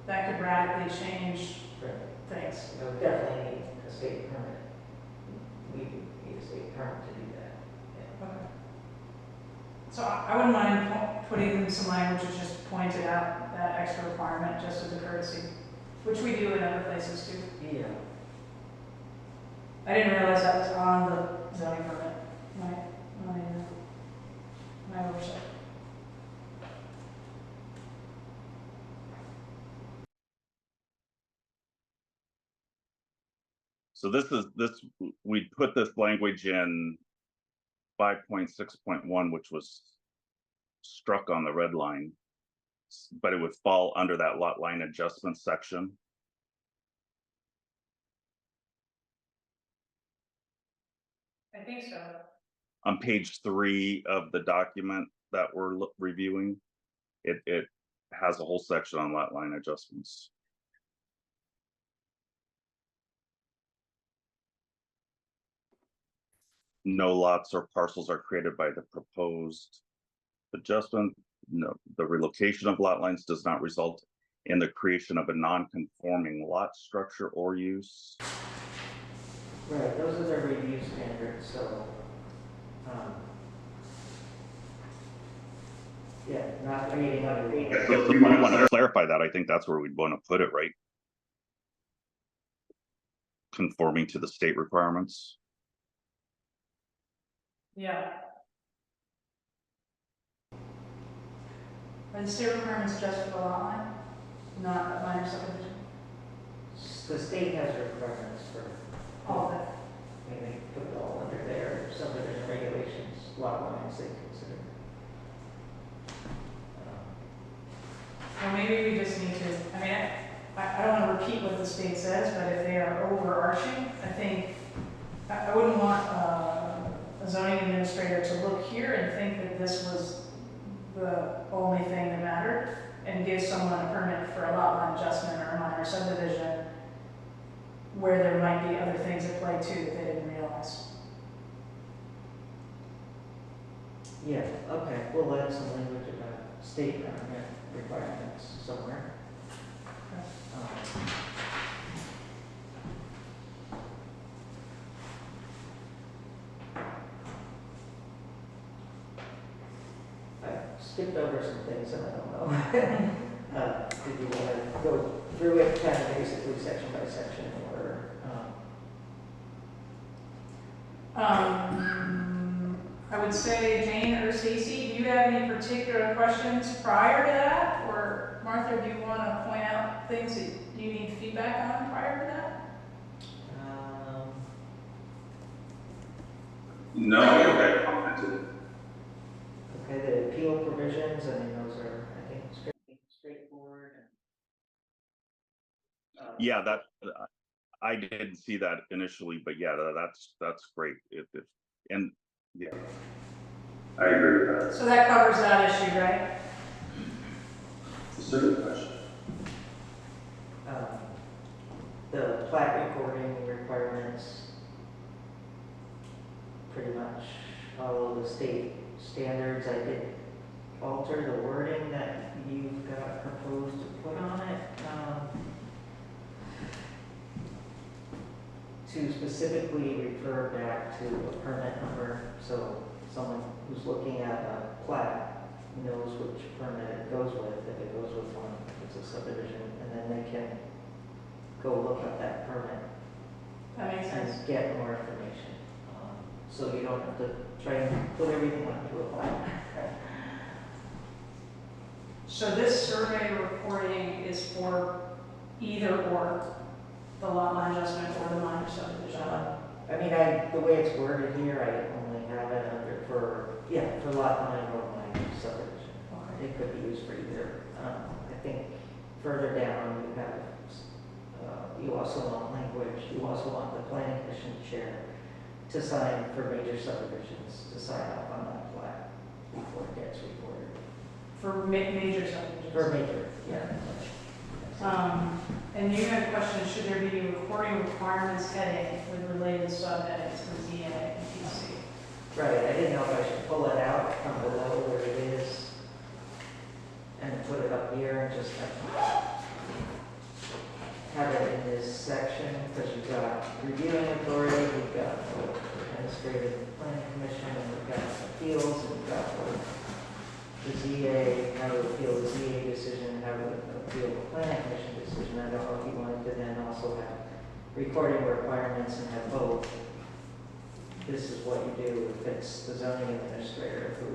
that could radically change Right. things. You know, we definitely need a state permit. We need a state permit to do that. Yeah. Okay. So I wouldn't mind putting in some language that just pointed out that extra requirement just as a courtesy, which we do in other places too. Yeah. I didn't realize that was on the zoning permit. My oversight. So we put this language in 5.6.1, which was struck on the red line, but it would fall under that lot line adjustment section. I think so. On page 3 of the document that we're reviewing, it has a whole section on lot line adjustments. No lots or parcels are created by the proposed adjustment. No, the relocation of lot lines does not result in the creation of a non-conforming lot structure or use. Right, those are the review standards, so, yeah, not creating other. So if we want to clarify that, I think that's where we'd want to put it, right? Conforming to the state requirements. Yeah. Are the state requirements just for the lot line, not a minor subdivision? The state has requirements for, All of it. I mean, they put it all under their subdivision regulations, lot lines they consider. Well, maybe we just need to, I mean, I don't want to repeat what the state says, but if they are overarching, I think, I wouldn't want a zoning administrator to look here and think that this was the only thing that mattered and give someone a permit for a lot line adjustment or a minor subdivision where there might be other things at play too that they didn't realize. Yeah, okay, we'll add some language about state permit requirements somewhere. I skipped over some things and I don't know. Did you want to go through it kind of basically section by section or? I would say Jane or Stacy, do you have any particular questions prior to that? Or Martha, do you want to point out things that you need feedback on prior to that? No, I think I commented. Okay, the appeal provisions, I mean, those are, I think, straightforward. Yeah, that I didn't see that initially, but yeah, that's great. And yeah, I agree with that. So that covers that issue, right? Certain question. The plat recording requirements pretty much follow the state standards. I did alter the wording that specifically refer back to a permit number, so someone who's looking at a plat knows which permit it goes with, if it goes with one, if it's a subdivision, and then they can go look up that permit That makes sense. and get more information. So you don't have to try and put everything onto a plat. So this survey reporting is for either or, the lot line adjustment or the minor subdivision. I mean, the way it's worded here, I only have it under for lot line or minor subdivision. Okay. It could be used for either. I think further down you have, you also want language, you also want the planning commission chair to sign for major subdivisions, to sign off on that plat before it gets recorded. For major subdivisions. For major, yeah. And you had a question, should there be a recording requirements heading with related subheadings for ZA and PC? Right, I didn't know if I should pull it out from below where it is and put it up here and just have it in this section, because you've got reviewing authority, we've got administrative planning commission, and we've got appeals, and we've got the ZA, how to appeal the ZA decision, how to appeal the planning commission decision. I don't know if you wanted to then also have recording requirements and have both. This is what you do if it's the zoning administrator who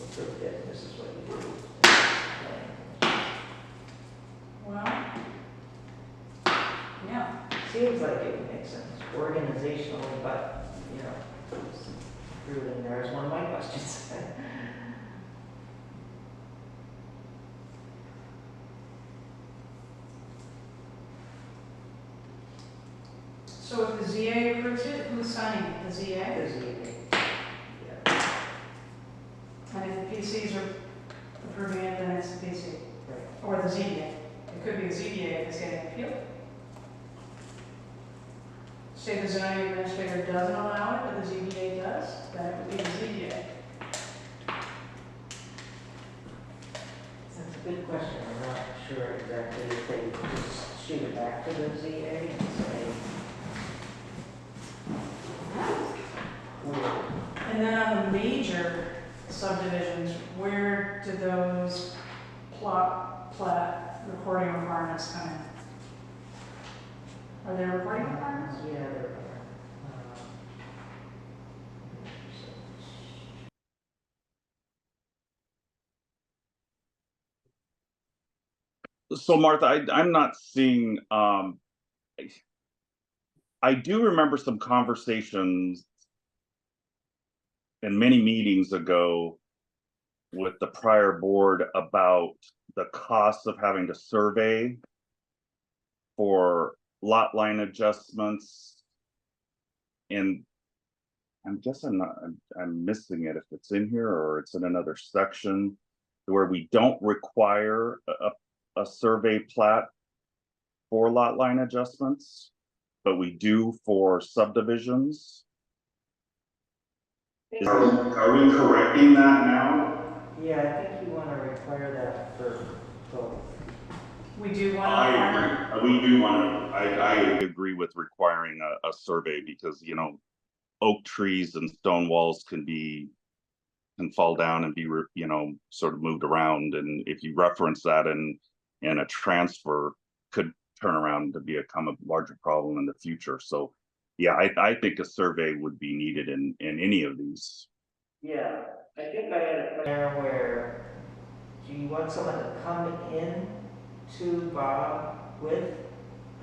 approved it, this is what you do. Well, yeah. Seems like it would make sense organizationally, but, you know, threw it in there as one of my questions. So if the ZA approves it, who's signing it? The ZA? There's the- yeah, And if the PCs are approving it, then it's the PC. right. Or the ZBA. It could be the ZBA if it's getting appealed. Say the zoning administrator doesn't allow it, but the ZBA does, then it would be the ZBA. That's a good question. I'm not sure exactly if they just shoot it back to the ZA and say, And then on the major subdivisions, where do those plat recording requirements come in? Are there recording requirements? yeah, there are. So Martha, I'm not seeing, I do remember some conversations and many meetings ago with the prior board about the cost of having to survey for lot line adjustments. And I'm guessing I'm missing it if it's in here or it's in another section where we don't require a survey plat for lot line adjustments, but we do for subdivisions. Are we correcting that now? Yeah, I think you want to require that for both. We do want to. I agree. We do want to. I agree with requiring a survey because, you know, oak trees and stone walls can fall down and be, you know, sort of moved around, and if you reference that in a transfer, could turn around to become a larger problem in the future. So yeah, I think a survey would be needed in any of these. Yeah, I think I had a question there where, do you want someone to come in to Bob with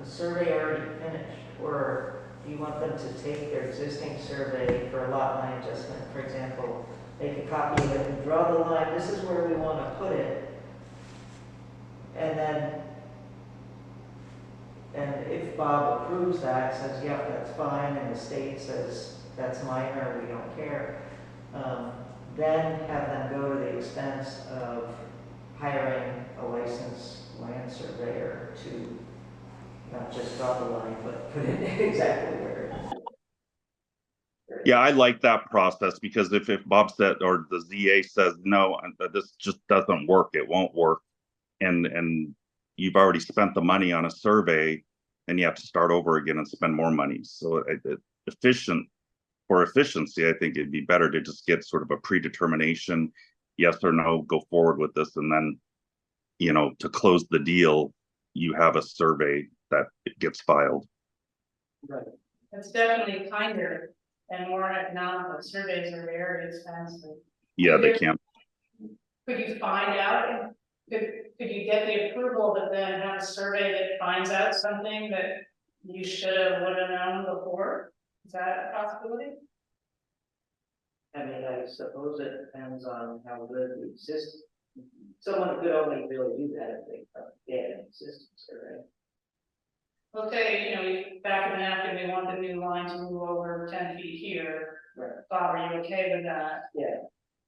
a survey already finished? Or do you want them to take their existing survey for a lot line adjustment, for example, make a copy of it and draw the line, this is where we want to put it, and if Bob approves that, says, yep, that's fine, and the state says that's minor, we don't care, then have them go to the expense of hiring a licensed land surveyor to not just draw the line, but put it exactly where it is. Yeah, I like that process because if Bob said, or the ZA says, no, this just doesn't work, it won't work, and you've already spent the money on a survey and you have to start over again and spend more money. So for efficiency, I think it'd be better to just get sort of a predetermination, yes or no, go forward with this, and then, you know, to close the deal, you have a survey that gets filed. Right. It's definitely kinder and more economical. Surveys are very expensive. Yeah, they can't. Could you find out, could you get the approval, but then have a survey that finds out something that you should have, would have known before? Is that a possibility? I mean, I suppose it depends on how good the existing, someone could only really do that if they get an existing survey. Let's say, you know, back in the napkin, they want the new line to move over 10 feet here. Right. Bob, are you okay with that? Yeah.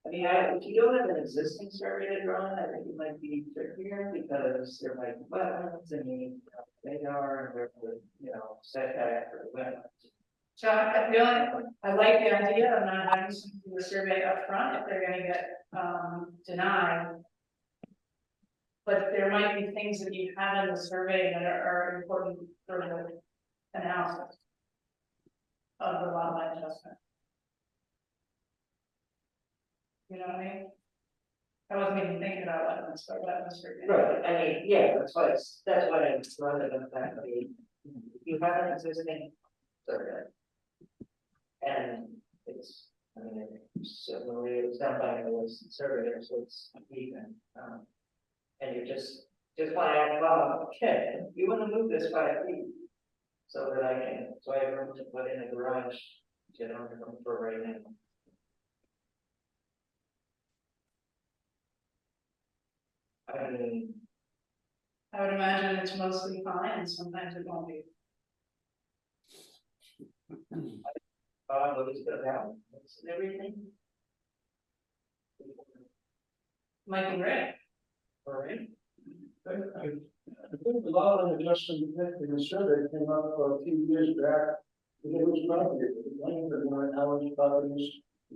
I mean, if you don't have an existing survey to draw, I think it might be trickier because there might be wetlands and you need radar and therefore, you know, setback for the wetlands. So I like the idea of not having to do a survey up front if they're gonna get denied. But there might be things that you have in the survey that are important for the analysis of the lot line adjustment. You know what I mean? I wasn't even thinking about wetlands, but wetlands are. Right, I mean, yeah, that's why I'm throwing it in the fact that you have an existing survey. And it's, I mean, certainly it was done by a surveyor, so it's even, and you just want to add, well, okay, you want to move this 5 feet. So that I have room to put in a garage, you know, for right now. I mean, I would imagine it's mostly fine and sometimes it won't be. what is the balance and everything? Might be great. All right. I think the law and adjustment in the survey came up a few years back. And it was property, the land that were Allen's properties,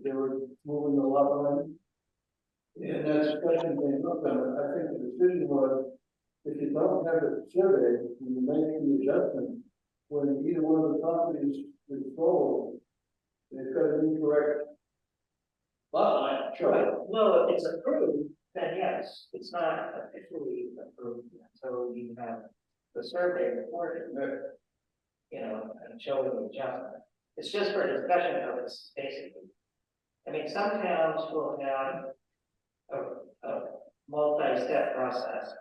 they were moving the lot line. And that discussion came up, and I think the decision was, if you don't have a survey, you make the adjustment, when either one of the properties is sold, they've got an incorrect lot line. Sure. No, if it's approved, then yes, it's not officially approved until you have the survey recorded, you know, and show the adjustment. It's just for discussion purposes, basically. I mean, some towns will have a multi-step process,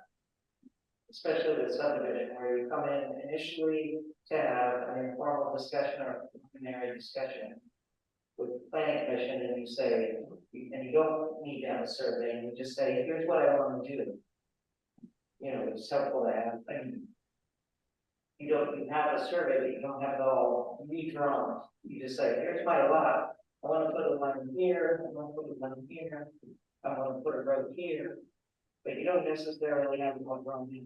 especially with subdivision, where you come in initially to have an informal discussion or a preliminary discussion with the planning commission, and you say, and you don't need to have a survey, and you just say, here's what I want to do. You know, it's helpful to have, I mean, you have a survey, but you don't have it all redrawn. You just say, here's my lot. I want to put a line here, I want to put a line here, I want to put a road here, but you don't necessarily have one drawn in.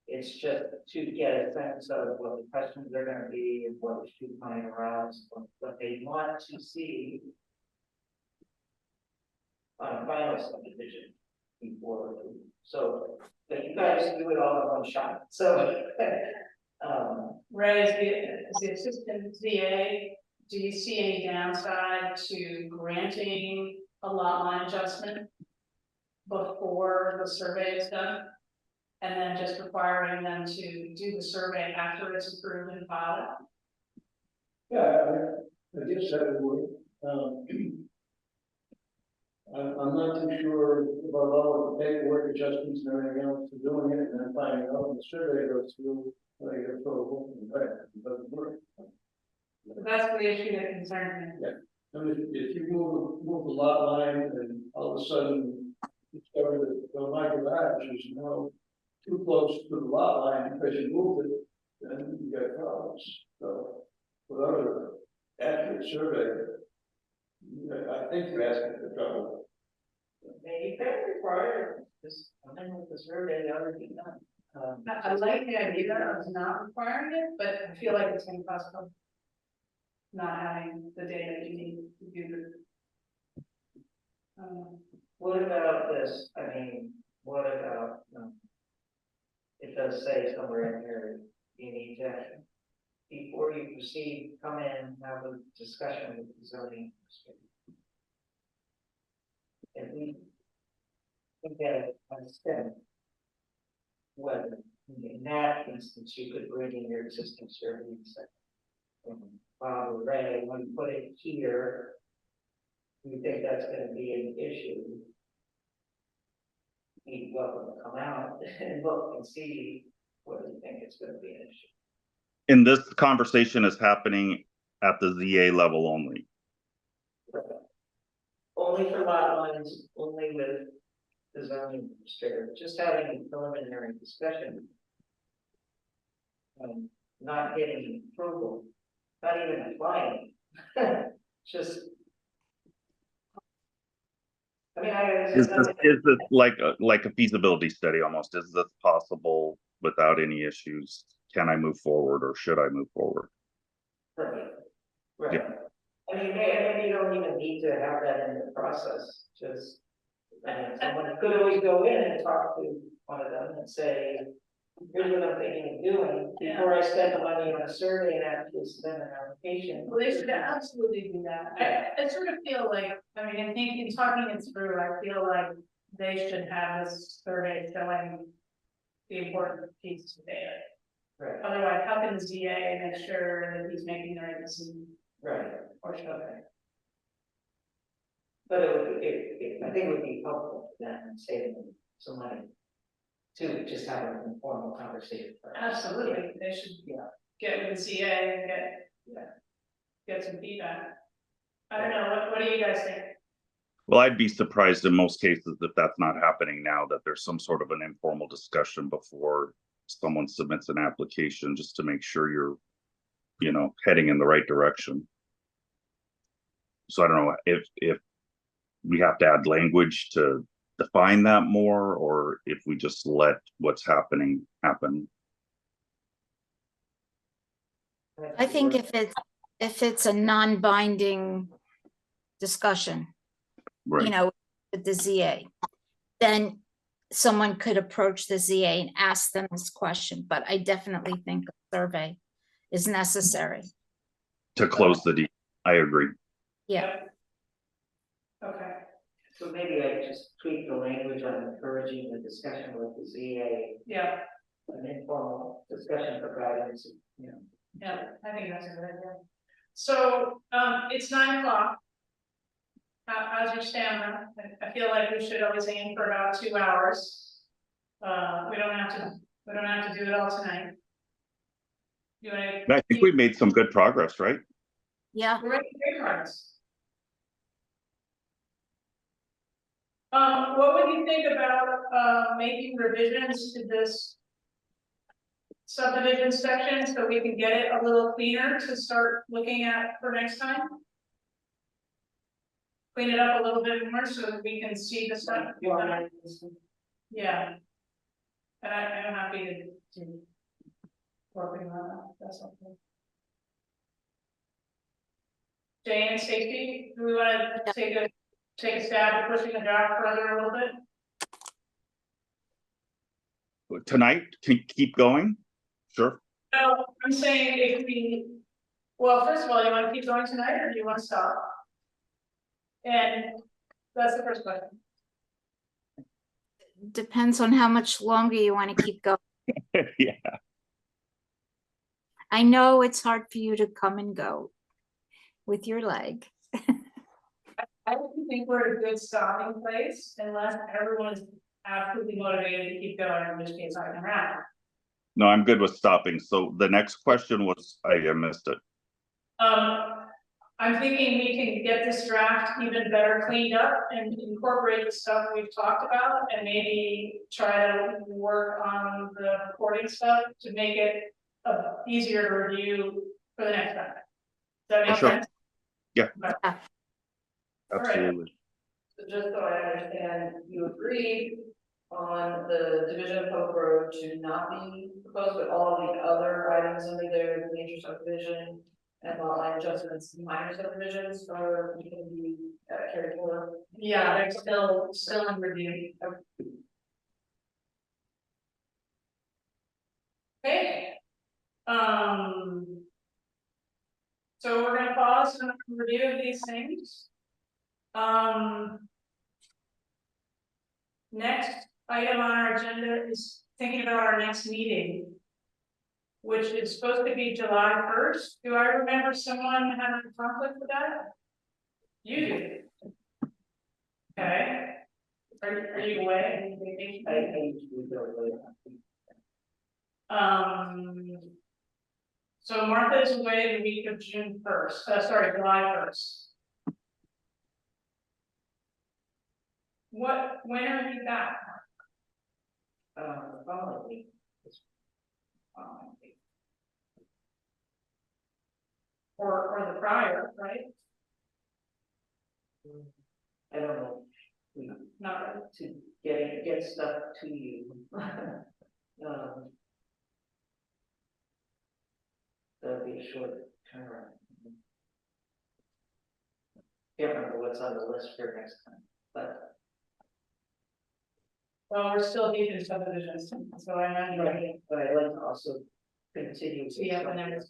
It's just to get a sense of what the questions are going to be and what the street line arouse, what they want to see on a final subdivision before. So, but you guys do it all in one shot. So, Ray, as the assistant ZA, do you see any downside to granting a lot line adjustment before the survey is done? And then just requiring them to do the survey after it's approved and filed? Yeah, I guess that would. I'm not too sure about all of the paperwork adjustments and everything else to doing it, and then finding out when the survey goes through, I get approval, and it doesn't work. That's the issue that concerns me. Yeah, I mean, if you move the lot line and all of a sudden discover that, well, my garage is now too close to the lot line because you moved it, then you get problems. So, without an accurate survey, I think you're asking for trouble. maybe that require this, I think with the survey, they already done. I like the idea of not requiring it, but I feel like it's gonna cost them not having the data you need to do this. What about this? I mean, what about, it does say somewhere in here, you need in, have a discussion with the zoning. And we can get it understand whether in that instance you could bring in your existing survey and say, Bob or Ray, when you put it here, you think that's gonna be an issue. You're welcome to come out and look and see whether you think it's gonna be an issue. And this conversation is happening at the ZA level only. Only for lot lines, only with the zoning administrator, just having a preliminary discussion. Not getting approval, not even applying, just. I mean, Is this like a feasibility study almost? Is this possible without any issues? Can I move forward or should I move forward? Right. Right. Yeah. I mean, maybe you don't even need to have that in the process, just, I mean, someone could always go in and talk to one of them and say, here's what I'm thinking of doing, before I spend the money on a survey and actually submit an application. Well, they should absolutely do that. I sort of feel like, I mean, in thinking, talking it through, I feel like they should have this survey showing the important pieces of data. Right. Otherwise, how can the ZA make sure that he's making the right decision? Right. Or should they? But I think it would be helpful for them and save them some money to just have an informal conversation. Absolutely, they should, get with the ZA and get some feedback. I don't know, what do you guys think? Well, I'd be surprised in most cases if that's not happening now, that there's some sort of an informal discussion before someone submits an application, just to make sure you're, heading in the right direction. So I don't know if we have to add language to define that more, or if we just let what's happening happen. I think if it's a non-binding discussion, Right. with the ZA, then someone could approach the ZA and ask them this question, but I definitely think a survey is necessary. To close the deal. I agree. Yeah. Okay. So maybe I just tweak the language on encouraging the discussion with the ZA. Yeah, An informal discussion for guidance, yeah, I think that's a good idea. So, it's 9 o'clock. How's your stamina? I feel like we should always aim for about 2 hours. We don't have to do it all tonight. I think we made some good progress, right? Yeah. We're making great progress. What would you think about making revisions to this subdivision section so we can get it a little cleaner to start looking at for next time? Clean it up a little bit more so that we can see the stuff. Yeah. And I'm happy to working on that. That's okay. Jane and Stacy, do we want to take a stab at pushing the draft further a little bit? Tonight, can keep going? Sure. No, I'm saying well, first of all, you want to keep going tonight or do you want to stop? And that's the first question. Depends on how much longer you want to keep going. Yeah. I know it's hard for you to come and go with your leg. I don't think we're a good stopping place unless everyone is absolutely motivated to keep going, in which case I can wrap. No, I'm good with stopping. So the next question was, I missed it. I'm thinking we can get this draft even better cleaned up and incorporate the stuff we've talked about and maybe try to work on the recording stuff to make it easier to review for the next time. Does that make Sure. sense? Yeah. Okay. Absolutely. So just so I understand, you agreed on the division of Pope Road to not be proposed, but all the other items under there, the major subdivision and lot line adjustments, minor subdivisions, or we can be carried forward. Yeah, they're still in review. Okay. So we're gonna pause and review these things. Next item on our agenda is thinking about our next meeting, which is supposed to be July 1st. Do I remember someone having a conflict with that? You do. Okay. Are you away? I usually go away. So Martha is away the week of June 1st, July 1st. When are you back? The following week. Or the prior, right? I don't know. Not really. To get stuff to you. That'll be a short turnaround. Can't remember what's on the list for next time, but. Well, we're still deep in subdivisions, so I imagine. But I'd like to also continue to. Yeah, whenever.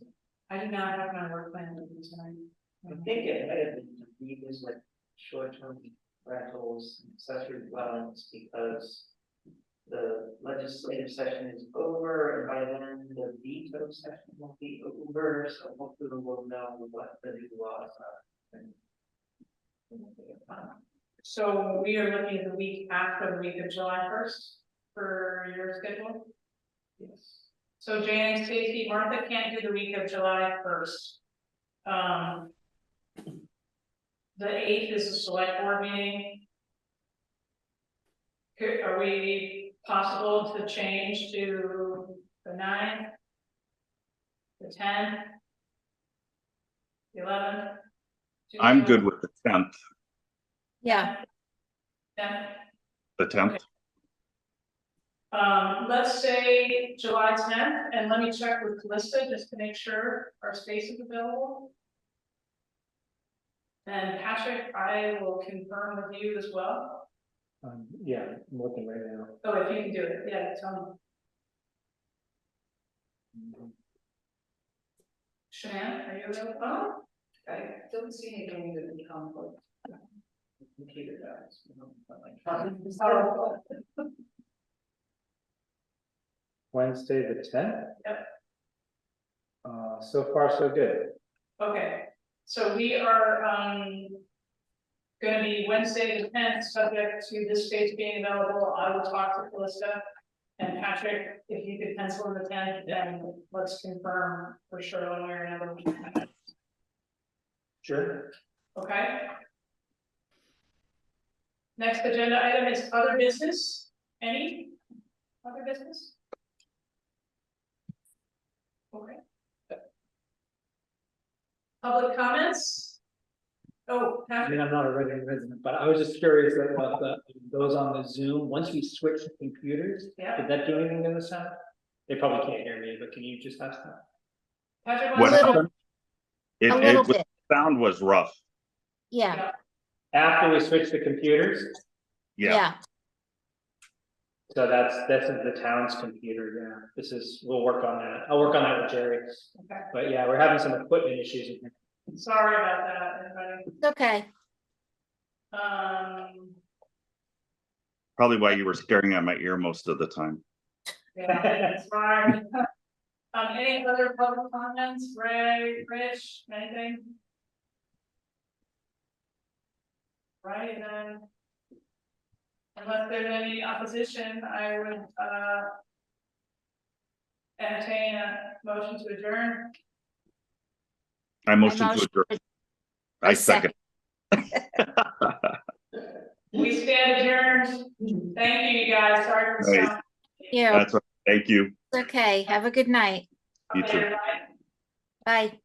I do not have my work plan with me tonight. I think it might have been to revisit like short-term rentals, and accessory dwellings, because the legislative session is over, and by then the veto session will be over, so hopefully we'll know what the new laws are. So we are looking at the week after the week of July 1st for your schedule? Yes. So Jane and Stacy, Martha can't do the week of July 1st. The 8th is a select board meeting. Are we possible to change to the 9th, the 10th, the 11th? I'm good with the 10th. Yeah. 10th. The 10th. Let's say July 10th, and let me check with Calista just to make sure our space is available. And Patrick, I will confirm with you as well. Yeah, I'm looking right now. Oh, if you can do it, yeah, tell me. Shanann, are you available? I don't see anything that would conflict. Computer guys. Oh, Wednesday the 10th? Yep. So far so good. okay, so we are gonna be Wednesday the 10th, subject to this space being available. I will talk to Calista and Patrick. If you could pencil in the 10th, then let's confirm for sure one way or another. Sure. Okay. Next agenda item is other business. Any other business? Okay. Public comments? Oh, I mean, Patrick. I'm not a resident, but I was just curious about those on the Zoom. Once we switch to computers, Yeah. did that do anything to the sound? They probably can't hear me, but can you just ask them? Patrick, What little- happened? A little bit. Sound was rough. Yeah. After we switch to computers, Yeah. so this is the town's computer. Yeah, we'll work on that. I'll work on that with Jerry. Okay. But yeah, we're having some equipment issues in here. Sorry about that, everybody. It's okay. Probably why you were staring at my ear most of the time. Yeah, it's fine. Any other public comments? Ray, Rich, anything? Right, then. Unless there's any opposition, I would entertain a motion to adjourn. I motion to motion- adjourn. I second. We stand adjourned. Thank you, you guys. Sorry for the Right. sound. Yeah, That's right. Thank you. it's okay. Have a good night. You Okay, too. everybody. Bye.